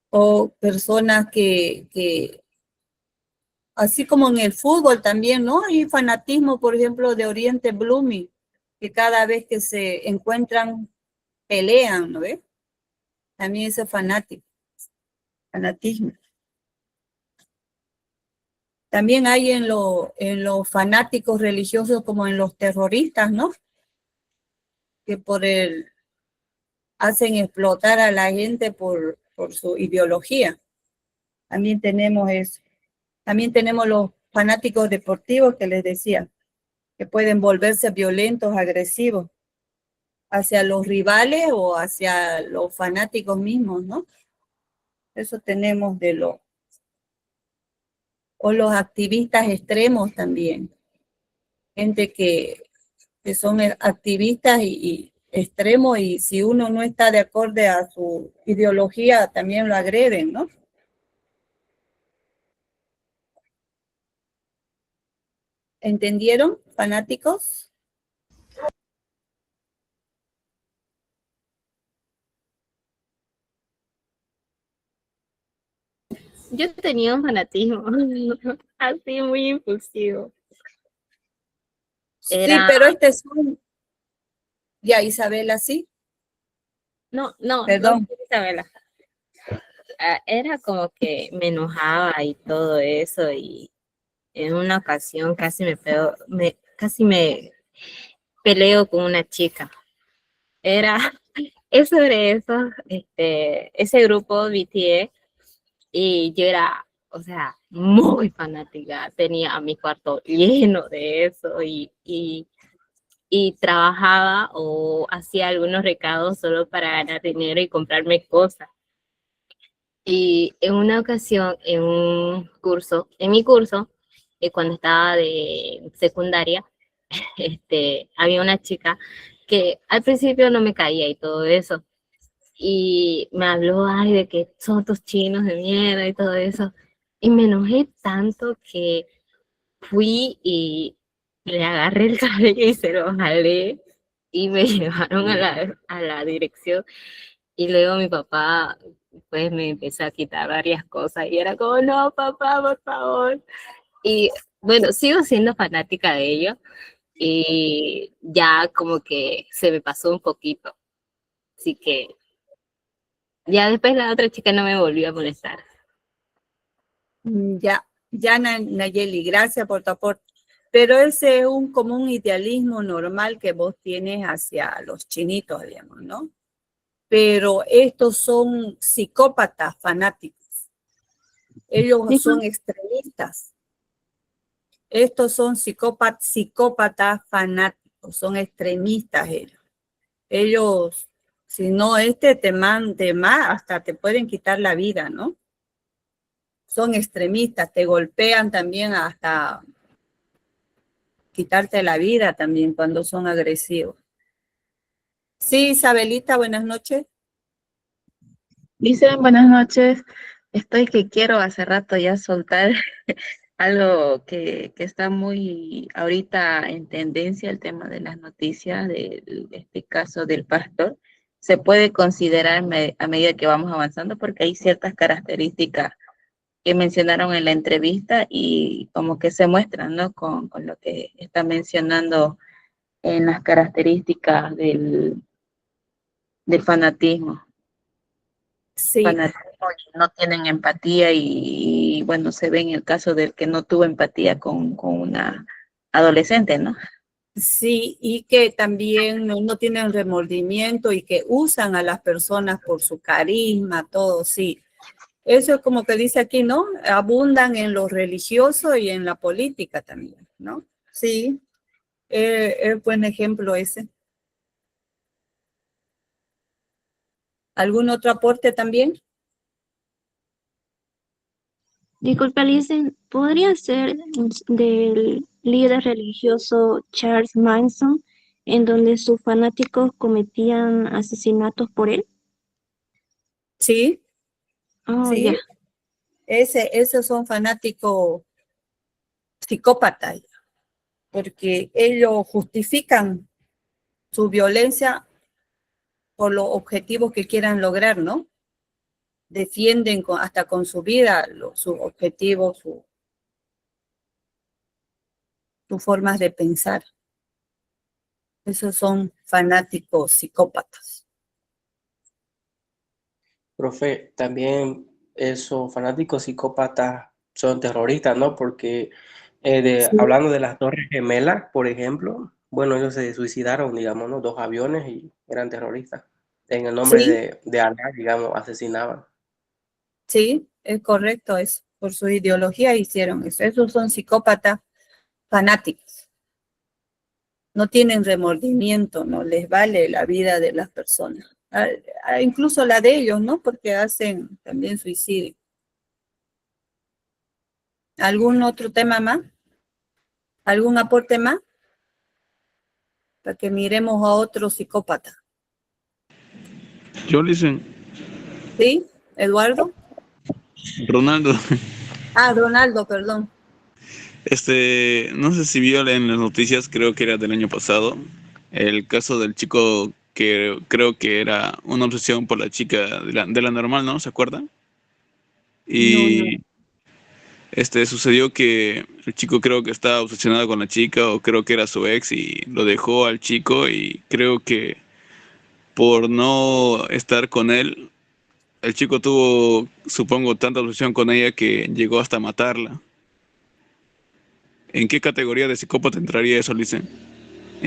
S1: o personas que así como en el fútbol también, ¿no? Hay fanatismo, por ejemplo, de Oriente Blooming, que cada vez que se encuentran pelean, ¿no ves? También ese fanatismo. También hay en los fanáticos religiosos como en los terroristas, ¿no? Que hacen explotar a la gente por su ideología. También tenemos eso. También tenemos los fanáticos deportivos que les decía, que pueden volverse violentos, agresivos, hacia los rivales o hacia los fanáticos mismos, ¿no? Eso tenemos o los activistas extremos también. Gente que son activistas y extremo y si uno no está de acorde a su ideología, también lo agreden, ¿no? ¿Entendieron, fanáticos?
S10: Yo tenía un fanatismo así muy impulsivo.
S1: Sí,
S10: Era,
S1: pero este es un... Ya, Isabela, sí.
S10: no,
S1: Perdón.
S10: Isabela. Era como que me enojaba y todo eso y en una ocasión casi me peleo con una chica. Es sobre eso, ese grupo BTS y yo era, o sea, muy fanática, tenía mi cuarto lleno de eso y trabajaba o hacía algunos recados solo para ganar dinero y comprarme cosas. Y en una ocasión, en mi curso, cuando estaba de secundaria, había una chica que al principio no me caía y todo eso. Y me habló, ay, de que son tus chinos de mierda y todo eso. Y me enojé tanto que fui y le agarré el cabello y se lo jalé y me llevaron a la dirección. Y luego mi papá, pues me empezó a quitar varias cosas y era como, no, papá, por favor. Y bueno, sigo siendo fanática de ellos y ya como que se me pasó un poquito. Así que ya después la otra chica no me volvió a molestar.
S1: Ya, Nayeli, gracias por tu aporte. Pero ese es como un idealismo normal que vos tienes hacia los chinitos, digamos, ¿no? Pero estos son psicópatas fanáticos. Ellos son extremistas. Estos son psicópatas fanáticos, son extremistas ellos. Ellos, si no, te más, hasta te pueden quitar la vida, ¿no? Son extremistas, te golpean también hasta quitarte la vida también cuando son agresivos. Sí, Isabelita, buenas noches.
S11: Dicen buenas noches, estoy que quiero hace rato ya soltar algo que está muy ahorita en tendencia, el tema de las noticias, de este caso del pastor. Se puede considerar a medida que vamos avanzando porque hay ciertas características que mencionaron en la entrevista y como que se muestran, ¿no? Con lo que está mencionando en las características del fanatismo.
S1: Sí,
S11: Fanatismo y no tienen empatía y bueno, se ve en el caso del que no tuvo empatía con una adolescente, ¿no?
S1: sí, y que también no tienen remordimiento y que usan a las personas por su carisma, todo, sí. Eso es como que dice aquí, ¿no? Abundan en lo religioso y en la política también, ¿no? Sí, es buen ejemplo ese. ¿Algún otro aporte también?
S12: Disculpa, Listen, ¿podría ser del líder religioso Charles Manson, en donde sus fanáticos cometían asesinatos por él?
S1: Sí,
S12: Oh,
S1: sí.
S12: ya.
S1: Esos son fanáticos psicópatas, porque ellos justifican su violencia por los objetivos que quieran lograr, ¿no? Defienden hasta con su vida sus objetivos, sus formas de pensar. Esos son fanáticos psicópatas.
S6: Profe, también esos fanáticos psicópatas son terroristas, ¿no? Porque
S1: Sí,
S6: hablando de las Torres Gemelas, por ejemplo, bueno, ellos se suicidaron, digamos, ¿no? 2 aviones y eran terroristas. En el nombre
S1: sí,
S6: de Alá, digamos, asesinaban.
S1: sí, es correcto eso. Por su ideología hicieron eso. Esos son psicópatas fanáticos. No tienen remordimiento, no les vale la vida de las personas. Incluso la de ellos, ¿no? Porque hacen también suicidio. ¿Algún otro tema más? ¿Algún aporte más? Para que miremos a otro psicópata.
S8: Yo dicen,
S1: ¿Sí? ¿Eduardo?
S8: Ronaldo,
S1: Ah, Ronaldo, perdón.
S8: no sé si vio en las noticias, creo que era del año pasado, el caso del chico que creo que era una obsesión por la chica de la normal, ¿no? ¿Se acuerdan?
S1: No, no.
S8: Y sucedió que el chico creo que estaba obsesionado con la chica o creo que era su ex y lo dejó al chico y creo que por no estar con él, el chico tuvo, supongo, tanta obsesión con ella que llegó hasta matarla. ¿En qué categoría de psicópata entraría eso, Licen?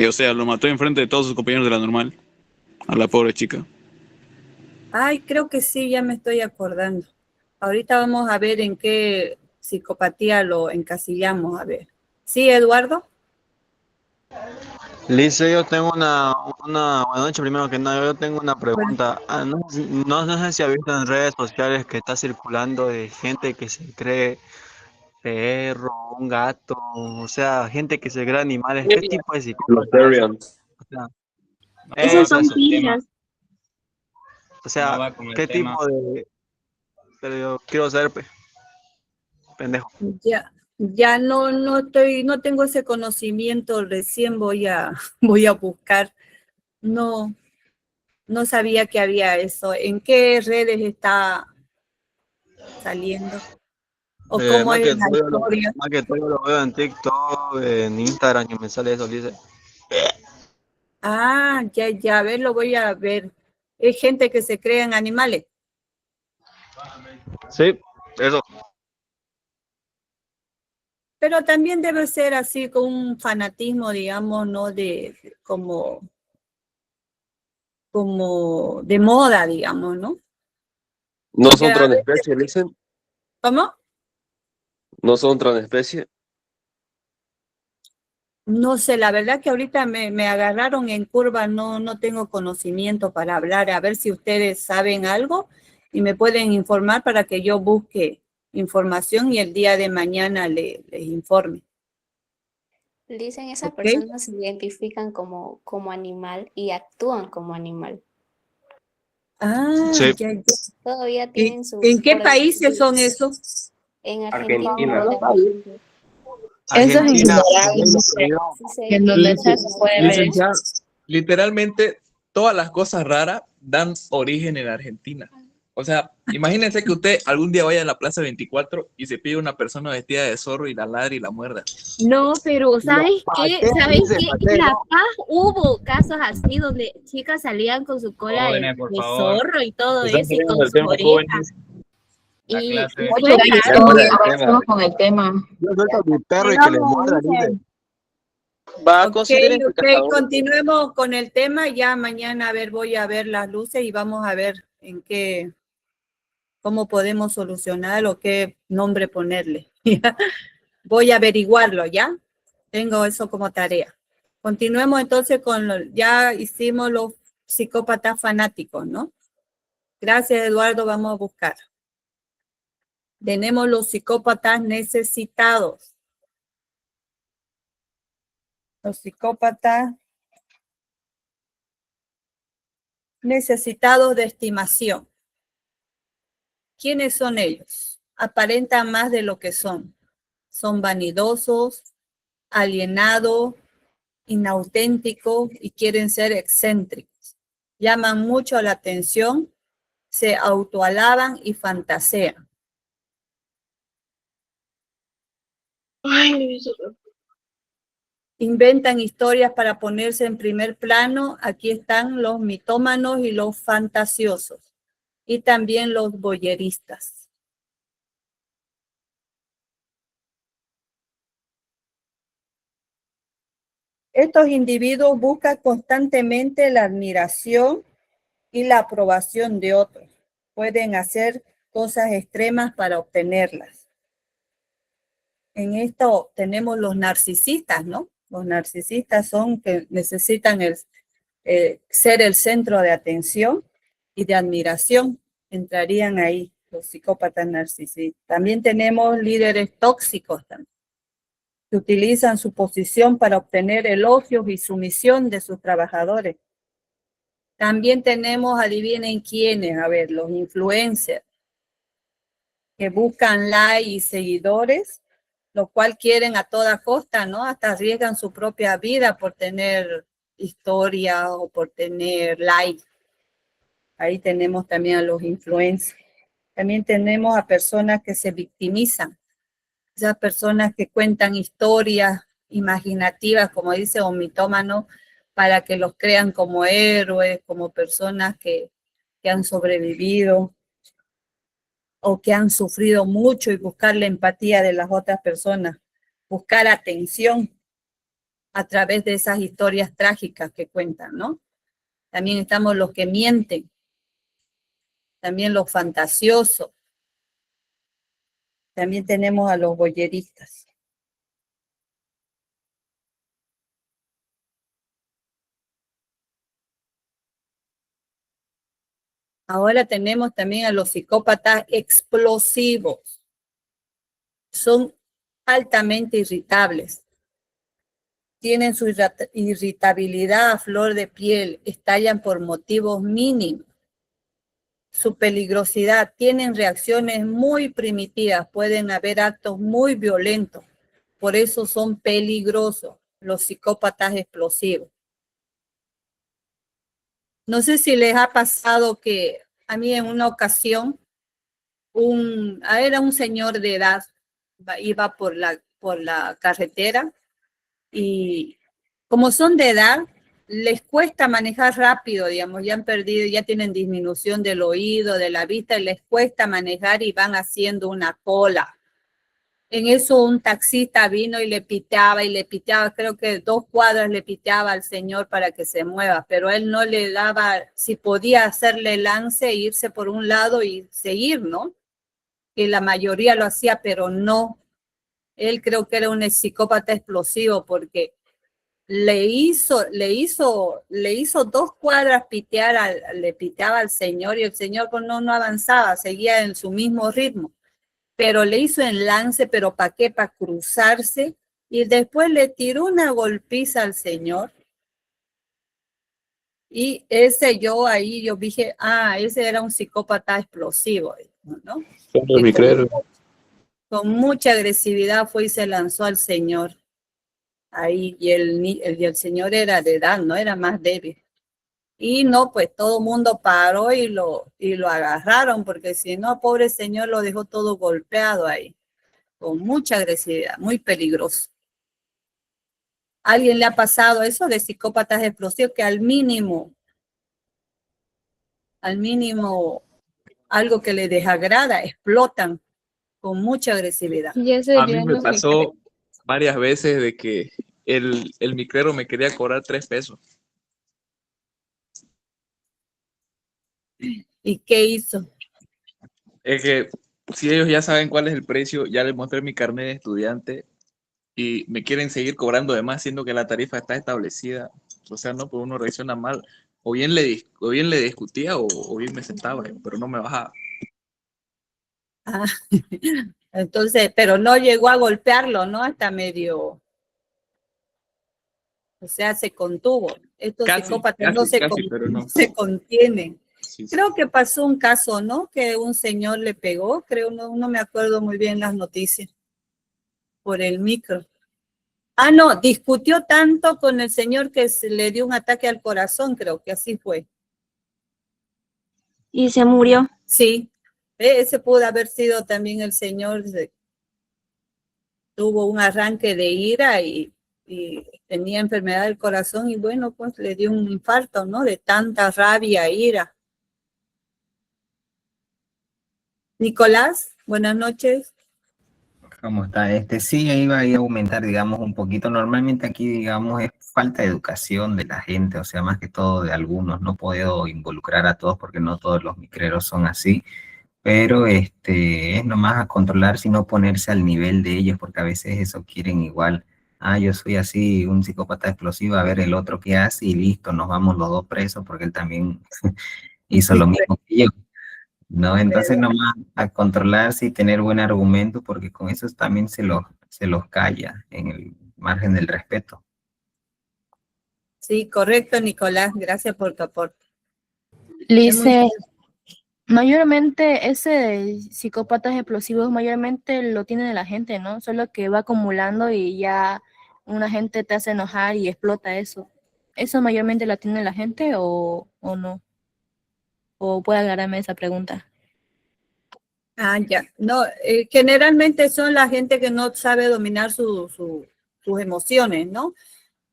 S8: O sea, lo mató enfrente de todos sus compañeros de la normal, a la pobre chica.
S1: Ay, creo que sí, ya me estoy acordando. Ahorita vamos a ver en qué psicopatía lo encasillamos, a ver. ¿Sí, Eduardo?
S13: Lice, yo tengo buenas noches, primero que nada, yo tengo una
S1: Bueno,
S13: pregunta. No sé si ha visto en redes sociales que está circulando de gente que se cree perro, un gato, o sea, gente que se cree animales. ¿Qué tipo de
S6: Los
S13: psicópata es?
S6: Therians.
S13: O sea,
S2: No va
S12: Esos
S2: con
S12: son
S13: eso.
S2: el tema,
S12: pillas.
S13: O
S2: no
S13: sea,
S2: va con el
S13: ¿qué
S2: tema.
S13: tipo de...? Pero yo quiero saber, pendejo.
S1: ya no tengo ese conocimiento, recién voy a buscar. No, no sabía que había eso. ¿En qué redes está saliendo? ¿O cómo
S13: Más
S1: es
S13: que
S1: la
S13: todo,
S1: historia?
S13: más que todo yo lo veo en TikTok, en Instagram, y me sale eso, dice.
S1: Ah, ya, a ver, lo voy a ver. Es gente que se crea en animales.
S13: Sí, eso.
S1: Pero también debe ser así con un fanatismo, digamos, ¿no? Como de moda, digamos, ¿no?
S6: No
S1: Porque
S6: son
S1: a veces,
S6: transespecies, dicen.
S1: ¿cómo?
S6: No son transespecies.
S1: No sé, la verdad que ahorita me agarraron en curva, no tengo conocimiento para hablar, a ver si ustedes saben algo y me pueden informar para que yo busque información y el día de mañana les informe.
S14: Dicen esas
S1: ¿Ok?
S14: personas se identifican como animal y actúan como animal.
S1: Ah,
S13: Sí.
S1: ya.
S14: Todavía
S1: ¿Y
S14: tienen
S1: en
S14: sus,
S1: qué
S14: por decir,
S1: países son esos?
S14: en Argentina y
S6: Argentina.
S14: Brasil.
S11: Eso es
S13: Argentina,
S11: innegable,
S14: Sí se
S11: en donde
S14: identifican
S11: sea
S14: como
S11: se puede ver eso.
S5: Licenciada, literalmente todas las cosas raras dan origen en Argentina. O sea, imagínense que usted algún día vaya a la Plaza 24 y se pide una persona vestida de zorro y la ladre y la muerda.
S10: No, pero
S13: La
S10: ¿sabes qué?
S13: paté,
S10: ¿Sabes
S13: dice,
S10: qué?
S13: paté,
S10: En La
S13: no.
S10: Paz hubo casos así donde chicas salían con su cola
S2: Órdenes, por
S10: de
S2: favor.
S10: zorro y todo
S13: Están
S10: eso y
S13: saliendo
S10: con
S13: del
S10: su
S13: tema,
S10: oreja.
S13: jóvenes.
S2: La
S10: Y
S2: clase.
S10: fue raro.
S6: Fuera del tema.
S11: Avancemos con el tema.
S13: Yo suelto a mi perro y que le
S1: Sigamos,
S13: muerda, dice.
S1: dicen.
S6: Va,
S1: Ok,
S6: consideren que cada uno.
S1: continuemos con el tema. Ya mañana, a ver, voy a ver las luces y vamos a ver cómo podemos solucionar o qué nombre ponerle. Voy a averiguarlo, ¿ya? Tengo eso como tarea. Continuemos entonces ya hicimos los psicópatas fanáticos, ¿no? Gracias, Eduardo, vamos a buscar. Tenemos los psicópatas necesitados. Los psicópatas necesitados de estimación. ¿Quiénes son ellos? Aparentan más de lo que son. Son vanidosos, alienados, inauténticos y quieren ser excéntricos. Llaman mucho la atención, se autoalaban y fantasean. Inventan historias para ponerse en primer plano. Aquí están los mitómanos y los fantasiosos. Y también los voyeristas. Estos individuos buscan constantemente la admiración y la aprobación de otros. Pueden hacer cosas extremas para obtenerlas. En esto tenemos los narcisistas, ¿no? Los narcisistas son que necesitan ser el centro de atención y de admiración. Entrarían ahí los psicópatas narcisistas. También tenemos líderes tóxicos también, que utilizan su posición para obtener elogios y sumisión de sus trabajadores. También tenemos, adivinen quiénes, a ver, los influencers, que buscan likes y seguidores, lo cual quieren a toda costa, ¿no? Hasta arriesgan su propia vida por tener historia o por tener likes. Ahí tenemos también a los influencers. También tenemos a personas que se victimizan, esas personas que cuentan historias imaginativas, como dice un mitómano, para que los crean como héroes, como personas que han sobrevivido o que han sufrido mucho, y buscar la empatía de las otras personas, buscar atención a través de esas historias trágicas que cuentan, ¿no? También estamos los que mienten, también los fantasiosos, también tenemos a los voyeristas. Ahora tenemos también a los psicópatas explosivos. Son altamente irritables. Tienen su irritabilidad a flor de piel, estallan por motivos mínimos. Su peligrosidad, tienen reacciones muy primitivas, pueden haber actos muy violentos. Por eso son peligrosos los psicópatas explosivos. No sé si les ha pasado que a mí en una ocasión, era un señor de edad, iba por la carretera, y como son de edad, les cuesta manejar rápido, digamos, ya han perdido, ya tienen disminución del oído, de la vista, y les cuesta manejar y van haciendo una cola. En eso un taxista vino y le pitaba, creo que 2 cuadras le pitaba al señor para que se mueva, pero él no le daba, si podía hacerle lance, irse por un lado y seguir, ¿no? Que la mayoría lo hacía, pero no. Él creo que era un psicópata explosivo, porque le hizo 2 cuadras le piteaba al señor, y el señor no avanzaba, seguía en su mismo ritmo. Pero le hizo en lance, pero ¿para qué? Para cruzarse, y después le tiró una golpiza al señor. Y yo dije, ese era un psicópata explosivo, ¿no? Con mucha agresividad fue y se lanzó al señor. Ahí, y el señor era de edad, no era más débil. Y no, pues todo el mundo paró y lo agarraron, porque si no, pobre señor, lo dejó todo golpeado ahí, con mucha agresividad, muy peligroso. ¿A alguien le ha pasado eso de psicópatas explosivos, que al mínimo, algo que les desagrada, explotan con mucha agresividad?
S5: A mí me pasó varias veces de que el micrero me quería cobrar 3 pesos.
S1: ¿Y qué hizo?
S5: Es que si ellos ya saben cuál es el precio, ya les mostré mi carnet de estudiante y me quieren seguir cobrando de más, siendo que la tarifa está establecida. O sea, no, pues uno reacciona mal. O bien le discutía o bien me sentaba, pero no me bajaba.
S1: Entonces, pero no llegó a golpearlo, ¿no? Hasta medio, o sea, se contuvo. Estos psicópatas no se contienen.
S5: Sí.
S1: Creo que pasó un caso, ¿no? Que un señor le pegó, creo, no me acuerdo muy bien las noticias, por el micro. No, discutió tanto con el señor que le dio un ataque al corazón, creo que así fue.
S12: Y se murió.
S1: Sí, ese pudo haber sido también el señor, tuvo un arranque de ira y tenía enfermedad del corazón, y bueno, pues le dio un infarto, ¿no? De tanta rabia e ira. Nicolás, buenas noches.
S9: ¿Cómo está? Sí, iba a aumentar, digamos, un poquito. Normalmente aquí, digamos, es falta de educación de la gente, o sea, más que todo de algunos. No puedo involucrar a todos porque no todos los micreros son así, pero es nomás a controlar, sino ponerse al nivel de ellos, porque a veces eso quieren igual. Yo soy así, un psicópata explosivo, a ver el otro qué hace y listo, nos vamos los 2 presos porque él también hizo lo mismo que yo. No, entonces nomás a controlarse y tener buen argumento, porque con eso también se los calla en el margen del respeto.
S1: Sí, correcto, Nicolás, gracias por tu aporte. Es muy
S15: Lice, mayormente ese de psicópatas explosivos mayormente lo tiene la gente, ¿no? Solo que va acumulando y ya una gente te hace enojar y explota eso. ¿Eso mayormente lo tiene la gente o no? ¿O puede aclararme esa pregunta?
S1: Ah, ya. No, generalmente son la gente que no sabe dominar sus emociones, ¿no?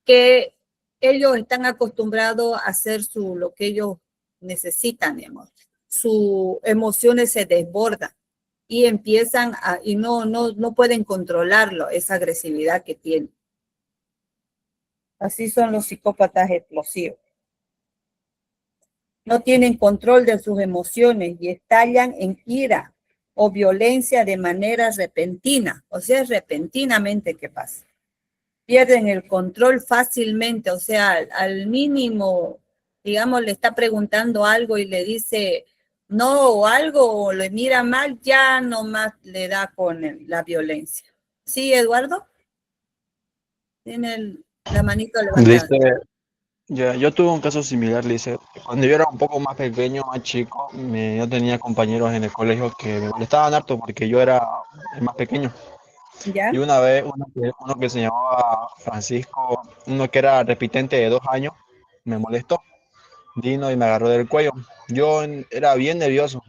S1: Que ellos están acostumbrados a hacer lo que ellos necesitan, digamos. Sus emociones se desbordan y empiezan y no pueden controlarlo, esa agresividad que tienen. Así son los psicópatas explosivos. No tienen control de sus emociones y estallan en ira o violencia de manera repentina, o sea, repentinamente que pasa. Pierden el control fácilmente, o sea, al mínimo, digamos, le está preguntando algo y le dice no o algo, o le mira mal, ya nomás le da con la violencia. ¿Sí, Eduardo? Tiene la manito levantada.
S13: Lice, yo tuve un caso similar, Lice. Cuando yo era un poco más pequeño, más chico, yo tenía compañeros en el colegio que me molestaban harto porque yo era el más pequeño.
S1: ¿Ya?
S13: Y una vez uno que se llamaba Francisco, uno que era repitente de 2 años, me molestó, vino y me agarró del cuello. Yo era bien nervioso.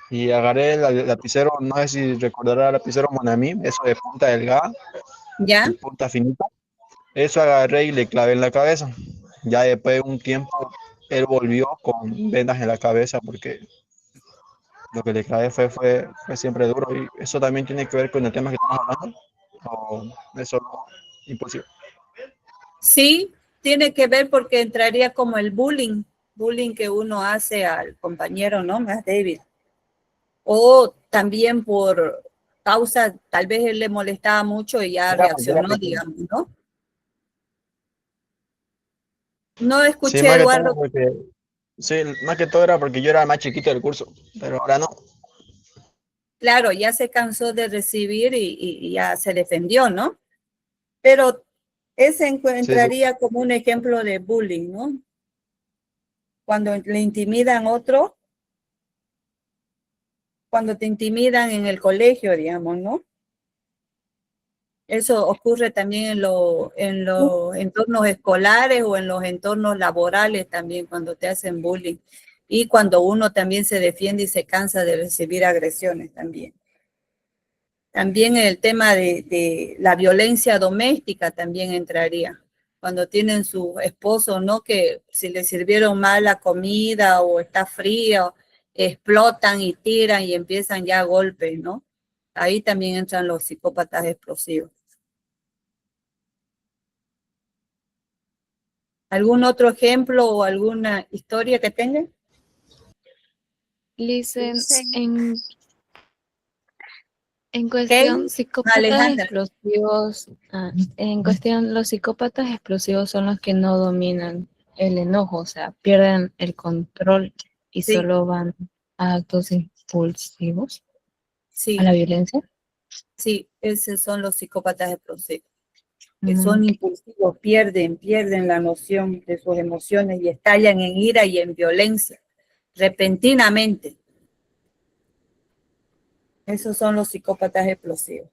S13: Y agarré el lapicero, no sé si recordará el lapicero Monami, eso de punta delgada
S1: ¿Ya?
S13: y punta finita. Eso agarré y le clavé en la cabeza. Ya después de un tiempo, él volvió con vendas en la cabeza porque lo que le clavé fue siempre duro. Y eso también tiene que ver con el tema que estamos hablando. O eso no, imposible.
S1: Sí, tiene que ver porque entraría como el bullying que uno hace al compañero, ¿no? Más débil. O también por causa, tal vez él le molestaba mucho y ya
S13: Era porque era
S1: reaccionó,
S13: pequeño.
S1: digamos, ¿no? No
S13: Sí,
S1: escuché,
S13: más que todo
S1: Eduardo.
S13: porque, sí, más que todo era porque yo era el más chiquito del curso, pero ahora no.
S1: Claro, ya se cansó de recibir y ya se defendió, ¿no? Pero ese
S13: Sí, sí.
S1: entraría como un ejemplo de bullying, ¿no? Cuando le intimidan a otro, cuando te intimidan en el colegio, digamos, ¿no? Eso ocurre también en los entornos escolares o en los entornos laborales también, cuando te hacen bullying. Y cuando uno también se defiende y se cansa de recibir agresiones también. También el tema de la violencia doméstica también entraría. Cuando tienen su esposo, ¿no? Que si le sirvieron mal la comida o está fría, explotan y tiran y empiezan ya a golpes, ¿no? Ahí también entran los psicópatas explosivos. ¿Algún otro ejemplo o alguna historia que tengan?
S16: Listen, en
S1: ¿Qué?
S16: cuestión psicópatas
S1: Alejandra.
S16: explosivos, en cuestión los psicópatas explosivos son los que no dominan el enojo, o sea, pierden el control y
S1: Sí,
S16: solo van a actos impulsivos, a
S1: sí,
S16: la violencia.
S1: sí, esos son los psicópatas explosivos, que
S16: Mm,
S1: son impulsivos, pierden la noción de sus emociones y estallan en ira y en violencia, repentinamente. Esos son los psicópatas explosivos.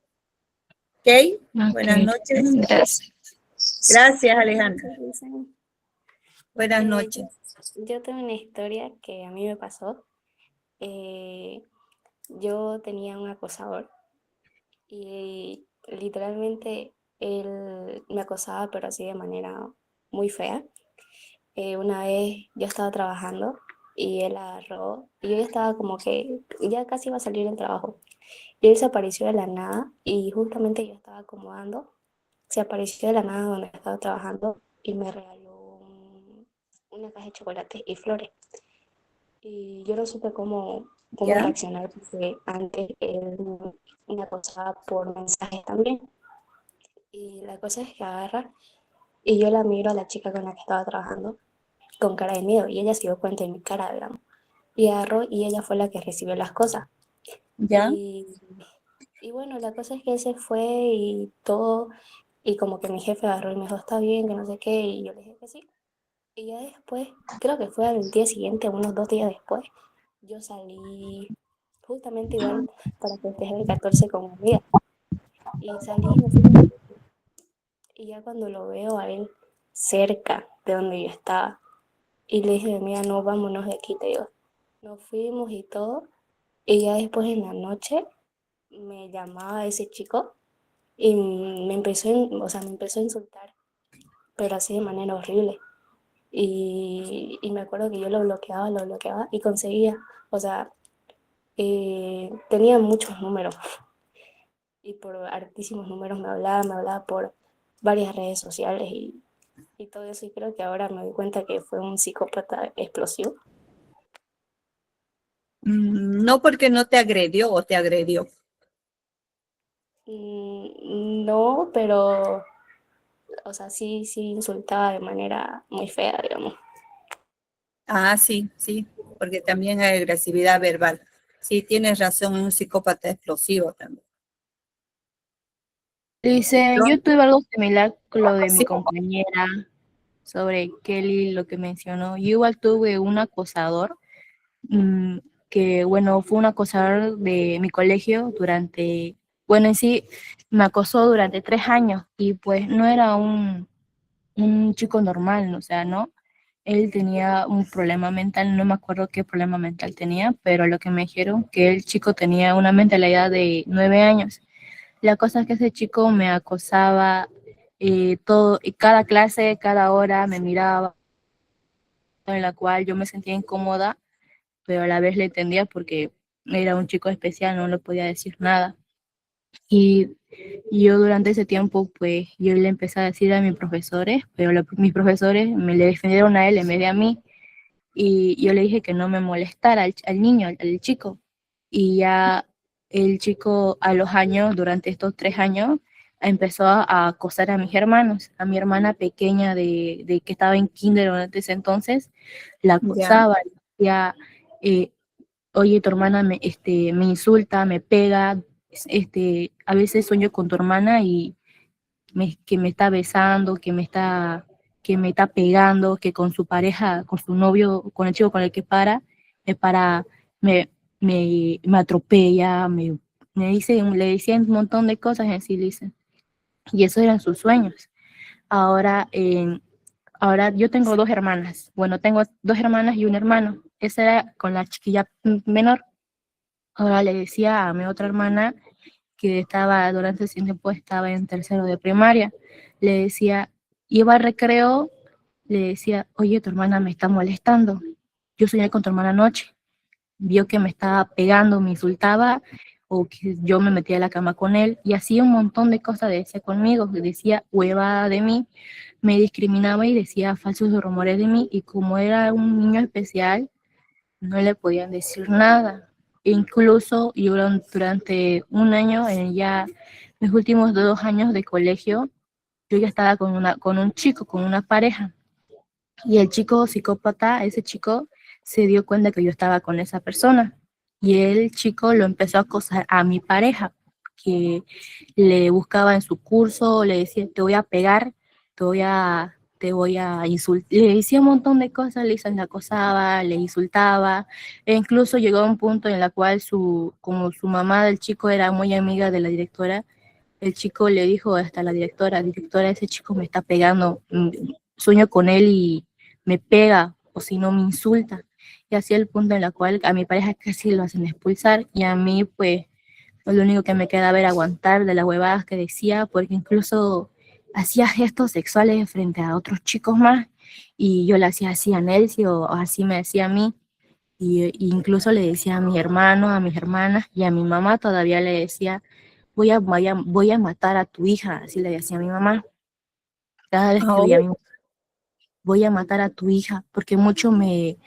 S1: ¿Ok? Buenas
S16: ok,
S1: noches.
S16: gracias.
S1: Gracias, Alejandra.
S14: Dicen,
S1: Buenas
S14: yo,
S1: noches.
S14: yo tengo una historia que a mí me pasó. Yo tenía un acosador y literalmente él me acosaba, pero así de manera muy fea. Una vez yo estaba trabajando y él agarró, y yo ya estaba como que ya casi iba a salir del trabajo. Y él se apareció de la nada y justamente yo estaba acomodando, se apareció de la nada donde estaba trabajando y me regaló una caja de chocolates y flores. Y yo no supe cómo
S1: ¿Ya?
S14: reaccionar porque antes él me acosaba por mensajes también. Y la cosa es que agarra y yo la miro a la chica con la que estaba trabajando con cara de miedo y ella se dio cuenta de mi cara, digamos. Y agarró y ella fue la que recibió las cosas.
S1: ¿Ya?
S14: Y, y bueno, la cosa es que ese fue y todo, y como que mi jefe agarró y me dijo, está bien, que no sé qué, y yo le dije que sí. Y ya después, creo que fue al día siguiente, unos 2 días después, yo salí justamente igual para festejar el 14 con mi amiga. Y salí y nos fuimos. Y ya cuando lo veo a él cerca de donde yo estaba, y le dije, mira, no, vámonos de aquí, te digo. Nos fuimos y todo. Y ya después en la noche me llamaba ese chico y o sea, me empezó a insultar, pero así de manera horrible. Y me acuerdo que yo lo bloqueaba y conseguía, o sea, tenía muchos números y por hartísimos números me hablaba por varias redes sociales y todo eso. Y creo que ahora me doy cuenta que fue un psicópata explosivo.
S1: No porque no te agredió o te agredió.
S14: No, pero, o sea, sí insultaba de manera muy fea, digamos.
S1: Ah, sí, sí, porque también hay agresividad verbal. Sí, tienes razón, es un psicópata explosivo también.
S15: Dice, yo tuve algo similar con lo de mi
S1: Sí.
S15: compañera sobre Kelly, lo que mencionó. Yo igual tuve un acosador, que bueno, fue un acosador de mi colegio durante, bueno, en sí, me acosó durante 3 años y pues no era un chico normal, o sea, ¿no? Él tenía un problema mental, no me acuerdo qué problema mental tenía, pero lo que me dijeron que el chico tenía una mentalidad de 9 años. La cosa es que ese chico me acosaba todo, y cada clase, cada hora me miraba, en la cual yo me sentía incómoda, pero a la vez le entendía porque era un chico especial, no le podía decir nada. Y yo durante ese tiempo, pues yo le empecé a decir a mis profesores, pero mis profesores me le defendieron a él en vez de a mí. Y yo le dije que no me molestara al niño, al chico. Y ya el chico a los años, durante estos 3 años, empezó a acosar a mis hermanos, a mi hermana pequeña de que estaba en kinder durante ese entonces, la
S1: Ya.
S15: acosaba, le decía, oye, tu hermana me insulta, me pega, a veces sueño con tu hermana y que me está besando, que me está pegando, que con su pareja, con su novio, con el chico con el que me para, me, me atropella, le decían un montón de cosas en sí, dicen. Y esos eran sus sueños. Ahora, ahora yo tengo 2 hermanas. Bueno, tengo 2 hermanas y un hermano. Esa era con la chiquilla menor. Ahora le decía a mi otra hermana que estaba durante ese tiempo estaba en tercero de primaria, le decía, iba al recreo, le decía, oye, tu hermana me está molestando, yo soñé con tu hermana anoche, vio que me estaba pegando, me insultaba, o que yo me metía a la cama con él, y hacía un montón de cosas, decía conmigo, decía huevada de mí, me discriminaba y decía falsos rumores de mí, y como era un niño especial, no le podían decir nada. Incluso yo durante un año, ya mis últimos 2 años de colegio, yo ya estaba con un chico, con una pareja. Y el chico psicópata, ese chico, se dio cuenta que yo estaba con esa persona. Y el chico lo empezó a acosar a mi pareja, que le buscaba en su curso, le decía, te voy a pegar, te voy a insultar. Le decía un montón de cosas, le acosaba, le insultaba. E incluso llegó a un punto en el cual como su mamá del chico era muy amiga de la directora, el chico le dijo hasta la directora, ese chico me está pegando, sueño con él y me pega, o si no me insulta. Y así el punto en el cual a mi pareja casi lo hacen expulsar, y a mí pues lo único que me quedaba era aguantar de las huevadas que decía, porque incluso hacía gestos sexuales frente a otros chicos más, y yo le hacía así a Nelsie, o así me decía a mí, y incluso le decía a mis hermanos, a mis hermanas, y a mi mamá todavía le decía, voy a matar a tu hija, así le decía a mi mamá. Cada vez que veía a mi mamá, voy a matar a tu hija, porque mucho me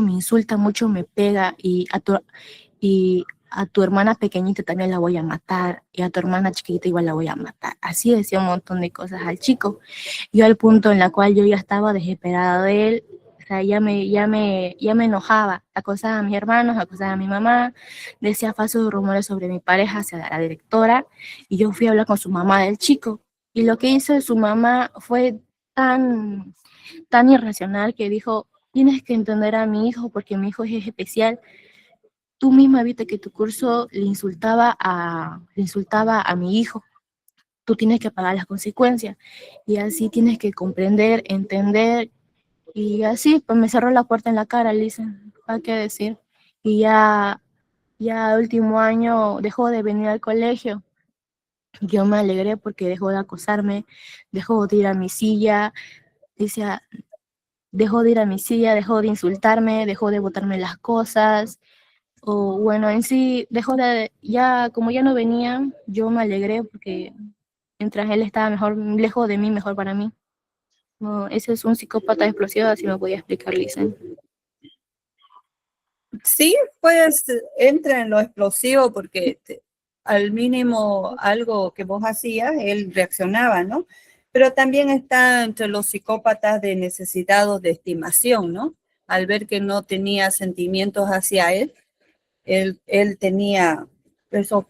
S15: insulta, mucho me pega, y a tu hermana pequeñita también la voy a matar, y a tu hermana chiquita igual la voy a matar. Así decía un montón de cosas al chico. Yo al punto en la cual yo ya estaba desesperada de él, o sea, ya me enojaba, acosaba a mis hermanos, acosaba a mi mamá, decía falsos rumores sobre mi pareja hacia la directora, y yo fui a hablar con su mamá del chico, y lo que hizo su mamá fue tan, tan irracional que dijo, tienes que entender a mi hijo porque mi hijo es especial. Tú misma viste que tu curso le insultaba a mi hijo. Tú tienes que pagar las consecuencias. Y así tienes que comprender, entender. Y así, pues me cerró la puerta en la cara, Lisa. ¿Para qué decir? Y ya último año dejó de venir al colegio. Yo me alegré porque dejó de acosarme, dejó de ir a mi silla, decía, dejó de ir a mi silla, dejó de insultarme, dejó de botarme las cosas, o bueno, en sí, dejó de, ya, como ya no venía, yo me alegré porque mientras él estaba mejor, lejos de mí, mejor para mí. No, ese es un psicópata explosivo, así me podía explicar, Lisa.
S1: Sí, pues entra en lo explosivo porque al mínimo algo que vos hacías, él reaccionaba, ¿no? Pero también está entre los psicópatas de necesitados de estimación, ¿no? Al ver que no tenía sentimientos hacia él tenía esos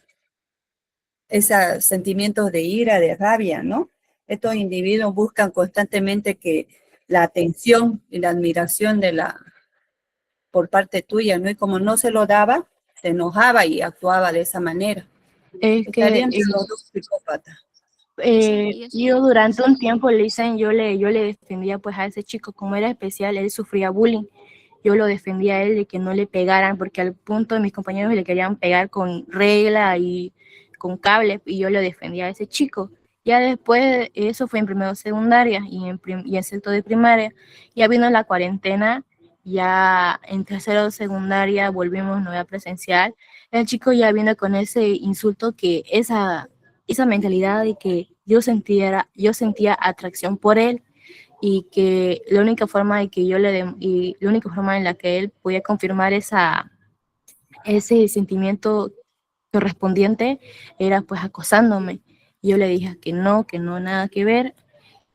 S1: sentimientos de ira, de rabia, ¿no? Estos individuos buscan constantemente que la atención y la admiración por parte tuya, ¿no? Y como no se lo daba, se enojaba y actuaba de esa manera.
S15: Es
S1: Estaría
S15: que
S1: entre los dos psicópatas.
S15: yo durante un tiempo, Lisa, yo le defendía pues a ese chico, como era especial, él sufría bullying. Yo lo defendía a él de que no le pegaran, porque al punto de mis compañeros le querían pegar con regla y con cable, y yo lo defendía a ese chico. Ya después, eso fue en primero de secundaria y en sexto de primaria. Ya vino la cuarentena, ya en tercero de secundaria volvimos nueva presencial. El chico ya vino con ese insulto, que esa mentalidad de que yo sentía atracción por él, y que la única forma de que y la única forma en la que él podía confirmar ese sentimiento correspondiente era pues acosándome. Yo le dije que no, nada que ver,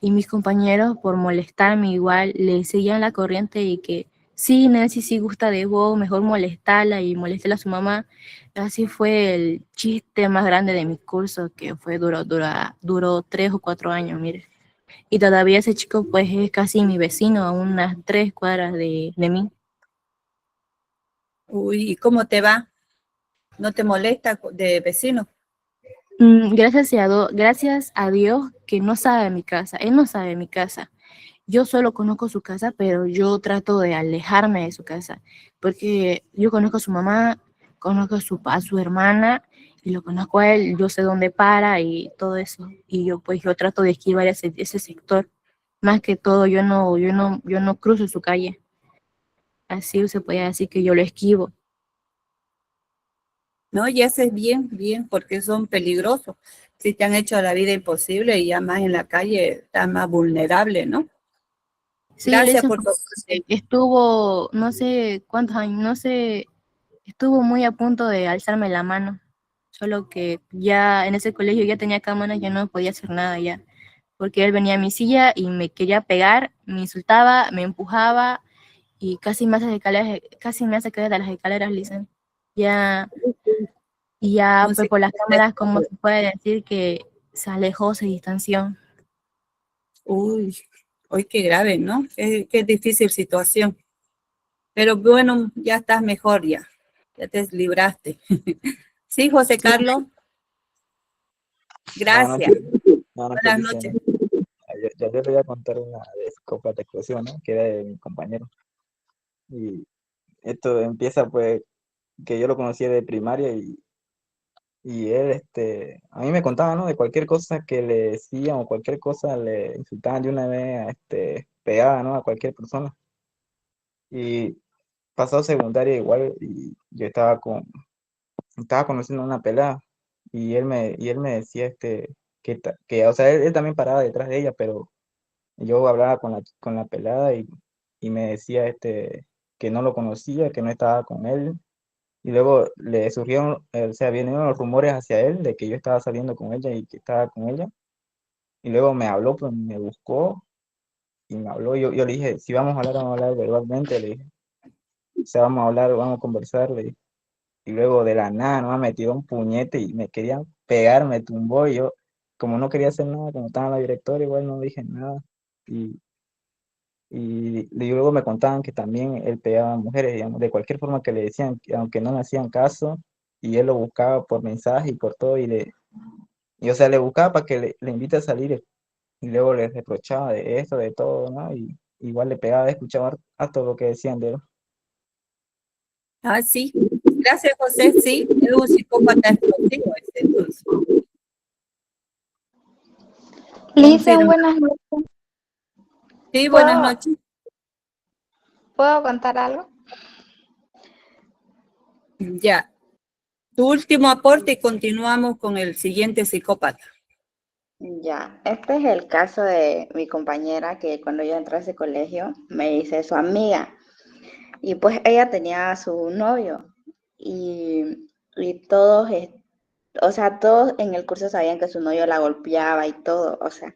S15: y mis compañeros por molestarme igual le seguían la corriente y que sí, Nancy sí gusta de vos, mejor molestarla y molestarla a su mamá. Así fue el chiste más grande de mi curso, que duró 3 o 4 años, mire. Y todavía ese chico pues es casi mi vecino, a unas 3 cuadras de mí.
S1: Uy, ¿y cómo te va? ¿No te molesta de vecino?
S15: Gracias a Dios que no sabe mi casa, él no sabe mi casa. Yo solo conozco su casa, pero yo trato de alejarme de su casa, porque yo conozco a su mamá, conozco a su hermana, y lo conozco a él, yo sé dónde para y todo eso, y yo trato de esquivar ese sector. Más que todo, yo no cruzo su calle, así se puede decir que yo lo esquivo.
S1: No, y haces bien, bien, porque son peligrosos. Si te han hecho la vida imposible y ya más en la calle, estás más vulnerable, ¿no?
S15: Sí, él
S1: Gracias por tu...
S15: estuvo, no sé cuántos años, no sé, estuvo muy a punto de alzarme la mano, solo que ya en ese colegio ya tenía cámaras, ya no podía hacer nada ya, porque él venía a mi silla y me quería pegar, me insultaba, me empujaba y casi me hace caer de las escaleras, Lisa. Ya, y ya pues por las cámaras, como se puede decir, que se alejó, se distanció.
S1: Uy, uy, qué grave, ¿no? Qué difícil situación. Pero bueno, ya estás mejor ya te libraste. Sí, José Carlos. Gracias. Buenas noches.
S17: Yo les voy a contar una de psicópata explosiva, ¿no? Que era de mi compañero. Y esto empieza pues que yo lo conocía de primaria y él, a mí me contaba, ¿no? De cualquier cosa que le decían o cualquier cosa le insultaban de una vez, pegaba, ¿no? A cualquier persona. Y pasado secundaria igual, y yo estaba conociendo a una pelada y él me decía, o sea, él también paraba detrás de ella, pero yo hablaba con la pelada y me decía, que no lo conocía, que no estaba con él. Y luego le surgieron, o sea, vinieron los rumores hacia él de que yo estaba saliendo con ella y que estaba con ella. Y luego me habló, pues me buscó y me habló. Yo le dije, si vamos a hablar verbalmente, le dije. O sea, vamos a hablar, vamos a conversar, le dije. Y luego de la nada, no me tiró un puñete y me querían pegar, me tumbó. Y yo, como no quería hacer nada, como estaba en la directora, igual no dije nada. Y, y luego me contaban que también él pegaba a mujeres, digamos, de cualquier forma que le decían, que aunque no me hacían caso, y él lo buscaba por mensaje y por todo, y o sea, le buscaba para que le invite a salir, y luego le reprochaba de esto, de todo, ¿no? Y igual le pegaba, escuchaba a todo lo que decían de él.
S1: Ah, sí. Gracias, José. Sí, es un psicópata explosivo ese, entonces.
S18: Lisa,
S1: Confirmo.
S18: buenas noches.
S1: Sí, buenas
S18: ¿Puedo,
S1: noches.
S18: ¿puedo contar algo?
S1: Ya. Tu último aporte y continuamos con el siguiente psicópata.
S11: Ya, este es el caso de mi compañera que cuando yo entré a ese colegio me hice su amiga y pues ella tenía a su novio y todos, o sea, todos en el curso sabían que su novio la golpeaba y todo, o sea,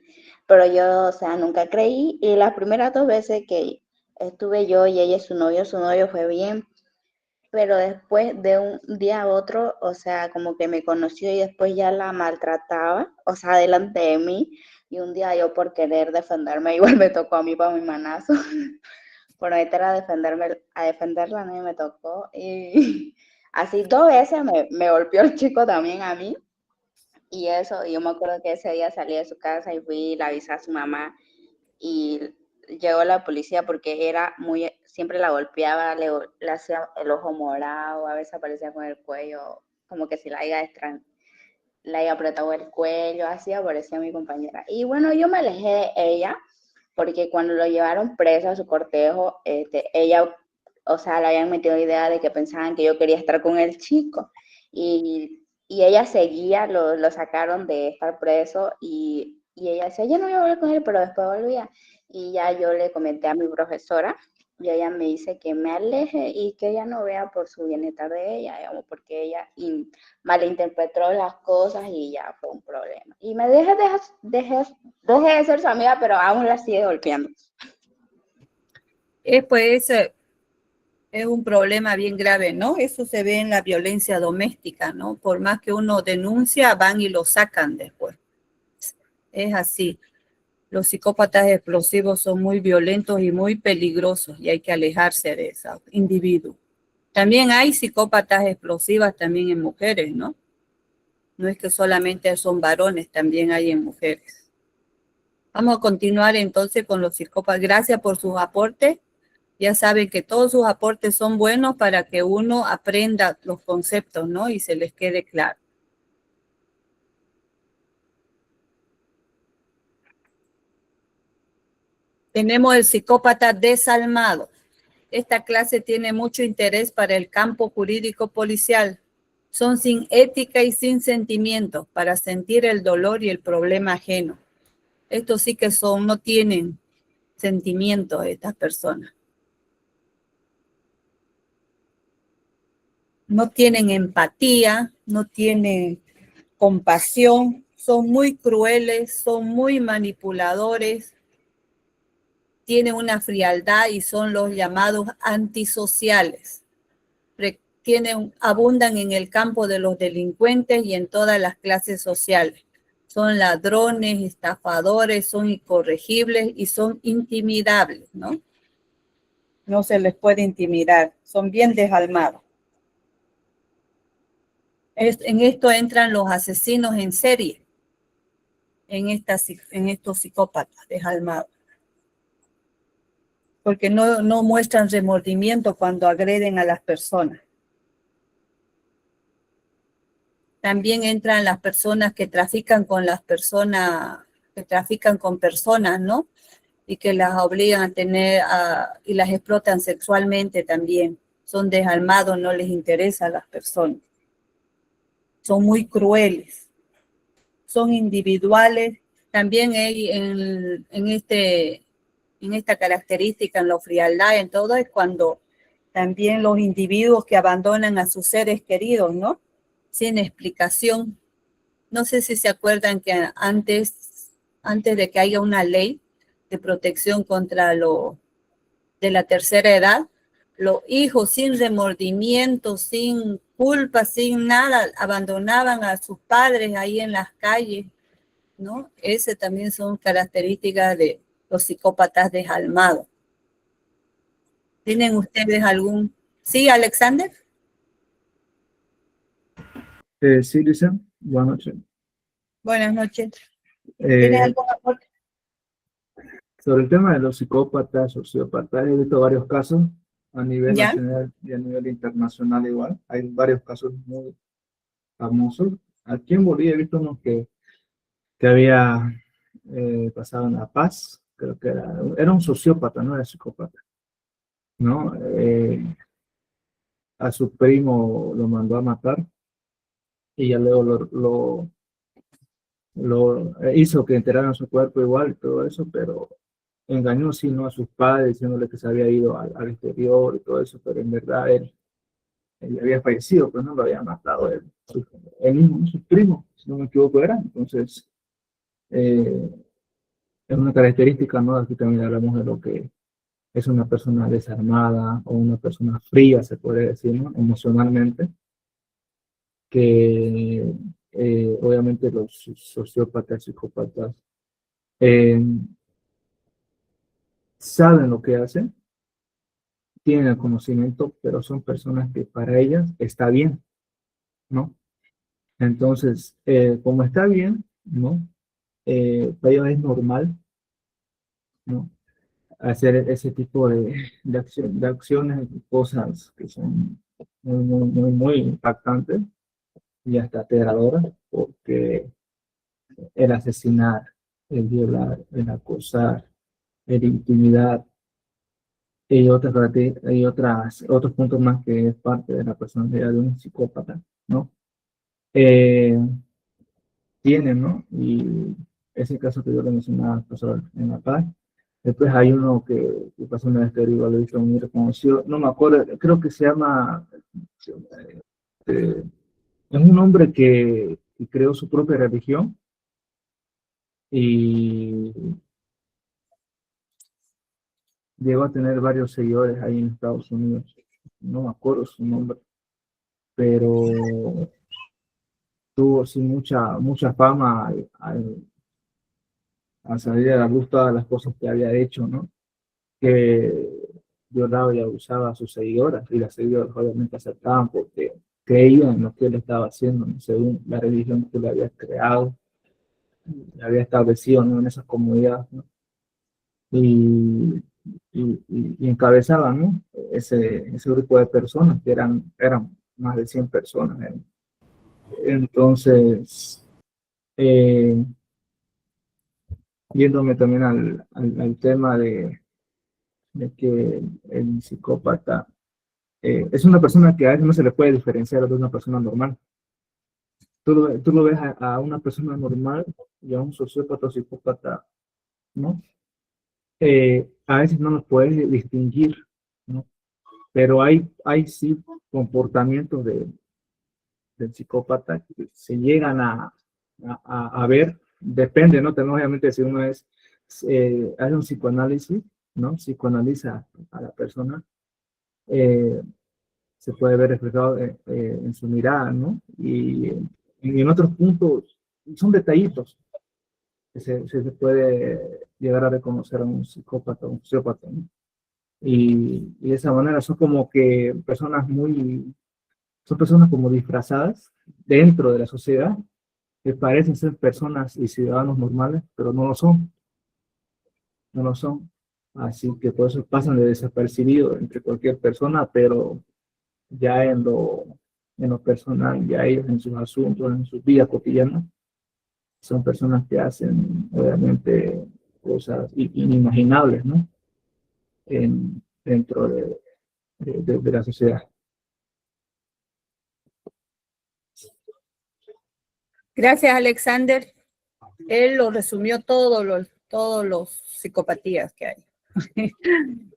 S11: pero yo, o sea, nunca creí y las primeras 2 veces que estuve yo y ella y su novio fue bien, pero después de un día a otro, o sea, como que me conoció y después ya la maltrataba, o sea, delante de mí, y un día yo por querer defenderme, igual me tocó a mí para mi manazo, por meter a defenderla, no y me tocó, y así 2 veces me golpeó el chico también a mí, y eso, y yo me acuerdo que ese día salí de su casa y fui y le avisé a su mamá, y llegó la policía porque era muy, siempre la golpeaba, le hacía el ojo morado, a veces aparecía con el cuello, como que si la haya apretado el cuello, así aparecía mi compañera. Y bueno, yo me alejé de ella porque cuando lo llevaron preso a su cortejo, ella, o sea, le habían metido idea de que pensaban que yo quería estar con el chico. Y ella seguía, lo sacaron de estar preso y ella decía, yo no voy a volver con él, pero después volvía. Y ya yo le comenté a mi profesora y ella me dice que me aleje y que ella no vea por su bienestar de ella, digamos, porque ella malinterpretó las cosas y ya fue un problema. Y me dejé de ser su amiga, pero aún la sigue golpeando.
S1: Pues es un problema bien grave, ¿no? Eso se ve en la violencia doméstica, ¿no? Por más que uno denuncia, van y lo sacan después. Es así. Los psicópatas explosivos son muy violentos y muy peligrosos y hay que alejarse de esos individuos. También hay psicópatas explosivas también en mujeres, ¿no? No es que solamente son varones, también hay en mujeres. Vamos a continuar entonces con los psicópatas. Gracias por sus aportes. Ya saben que todos sus aportes son buenos para que uno aprenda los conceptos, ¿no? Y se les quede claro. Tenemos el psicópata desalmado. Esta clase tiene mucho interés para el campo jurídico policial. Son sin ética y sin sentimientos para sentir el dolor y el problema ajeno. Estos sí que no tienen sentimientos estas personas. No tienen empatía, no tienen compasión, son muy crueles, son muy manipuladores, tienen una frialdad y son los llamados antisociales. Abundan en el campo de los delincuentes y en todas las clases sociales. Son ladrones, estafadores, son incorregibles y son intimidables, ¿no? No se les puede intimidar, son bien desalmados. En esto entran los asesinos en serie, en estos psicópatas desalmados. Porque no muestran remordimiento cuando agreden a las personas. También entran las personas que trafican con personas, ¿no? Y que las obligan a tener, y las explotan sexualmente también. Son desalmados, no les interesa a las personas. Son muy crueles. Son individuales. También hay en esta característica, en la frialdad, en todo, es cuando también los individuos que abandonan a sus seres queridos, ¿no? Sin explicación. No sé si se acuerdan que antes de que haya una ley de protección contra de la tercera edad, los hijos sin remordimiento, sin culpa, sin nada, abandonaban a sus padres ahí en las calles, ¿no? Ese también son características de los psicópatas desalmados. ¿Tienen ustedes algún? Sí, Alexander.
S19: Sí, Lisa, buenas noches.
S1: Buenas noches. ¿Tienes
S19: Eh,
S1: algún aporte?
S19: sobre el tema de los psicópatas, sociópatas, he visto varios casos a nivel
S1: ¿Ya?
S19: nacional y a nivel internacional igual. Hay varios casos muy famosos. Aquí en Bolivia he visto uno que había pasado en La Paz, creo que era un sociópata, no era psicópata, ¿no? A su primo lo mandó a matar y ya luego hizo que enterraran su cuerpo igual y todo eso, pero engañó sino a sus padres diciéndole que se había ido al exterior y todo eso, pero en verdad él había fallecido, pues no lo había matado él mismo, sus primos, si no me equivoco era. Entonces, es una característica, ¿no? Aquí también hablamos de lo que es una persona desarmada o una persona fría, se puede decir, ¿no? Emocionalmente, que obviamente los sociópatas, psicópatas, eh, saben lo que hacen, tienen el conocimiento, pero son personas que para ellas está bien, ¿no? Entonces, como está bien, ¿no? Para ellos es normal, ¿no? Hacer ese tipo de acciones y cosas que son muy impactantes y hasta aterradoras, porque el asesinar, el violar, el acosar, el intimidar, y otros puntos más que es parte de la personalidad de un psicópata, ¿no? Tienen, ¿no? Y ese caso que yo le mencionaba pasó en La Paz. Después hay uno que pasó una vez que lo hizo muy reconocido, no me acuerdo, creo que se llama, es un hombre que creó su propia religión y llegó a tener varios seguidores ahí en Estados Unidos. No me acuerdo su nombre, pero tuvo sí, mucha fama al salir a la luz todas las cosas que había hecho, ¿no? Que violaba y abusaba a sus seguidoras, y las seguidoras obviamente aceptaban porque creían en lo que él estaba haciendo, ¿no? Según la religión que le había creado, le había establecido, ¿no? En esas comunidades, ¿no? Y encabezaban, ¿no? Ese grupo de personas, que eran más de 100 personas. Entonces, yéndome también al tema de que el psicópata es una persona que a veces no se le puede diferenciar de una persona normal. Tú lo ves a una persona normal y a un sociópata o psicópata, ¿no? A veces no los puedes distinguir, ¿no? Pero hay sí comportamientos del psicópata que se llegan a ver, depende, ¿no? También obviamente si uno hace un psicoanálisis, ¿no? Psicoanaliza a la persona, se puede ver reflejado en su mirada, ¿no? Y en otros puntos son detallitos que se puede llegar a reconocer a un psicópata o un sociópata, ¿no? Y de esa manera son como que son personas como disfrazadas dentro de la sociedad, que parecen ser personas y ciudadanos normales, pero no lo son, no lo son. Así que por eso pasan de desapercibido entre cualquier persona, pero ya en lo personal, ya ellos en sus asuntos, en sus vidas cotidianas, son personas que hacen obviamente cosas inimaginables, ¿no? Dentro de la sociedad.
S1: Gracias, Alexander. Él lo resumió todos los psicopatías que hay.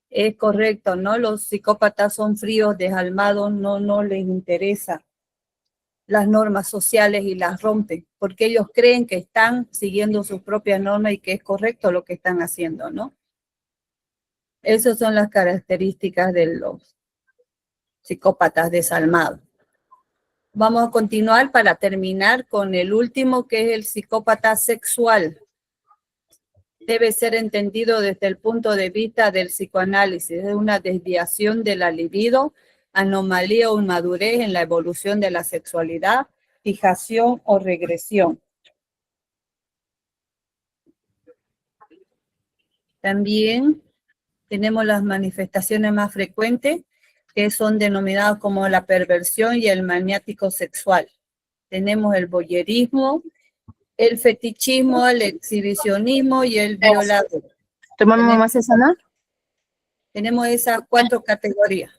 S1: Es correcto, ¿no? Los psicópatas son fríos, desalmados, no les interesa las normas sociales y las rompen, porque ellos creen que están siguiendo sus propias normas y que es correcto lo que están haciendo, ¿no? Esas son las características de los psicópatas desalmados. Vamos a continuar para terminar con el último, que es el psicópata sexual. debe ser entendido desde el punto de vista del psicoanálisis. Es una desviación de la libido, anomalía o inmadurez en la evolución de la sexualidad, fijación o regresión. También tenemos las manifestaciones más frecuentes, que son denominadas como la perversión y el maniático sexual. Tenemos el voyerismo, el fetichismo, el exhibicionismo y el violador.
S15: ¿Tomamos más sana?
S1: Tenemos esas 4 categorías.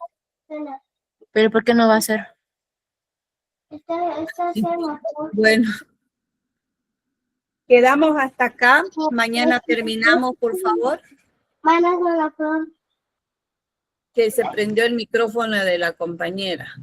S15: ¿Pero por qué no va a ser?
S1: Bueno, quedamos hasta acá. Mañana terminamos, por favor. Que se prendió el micrófono de la compañera.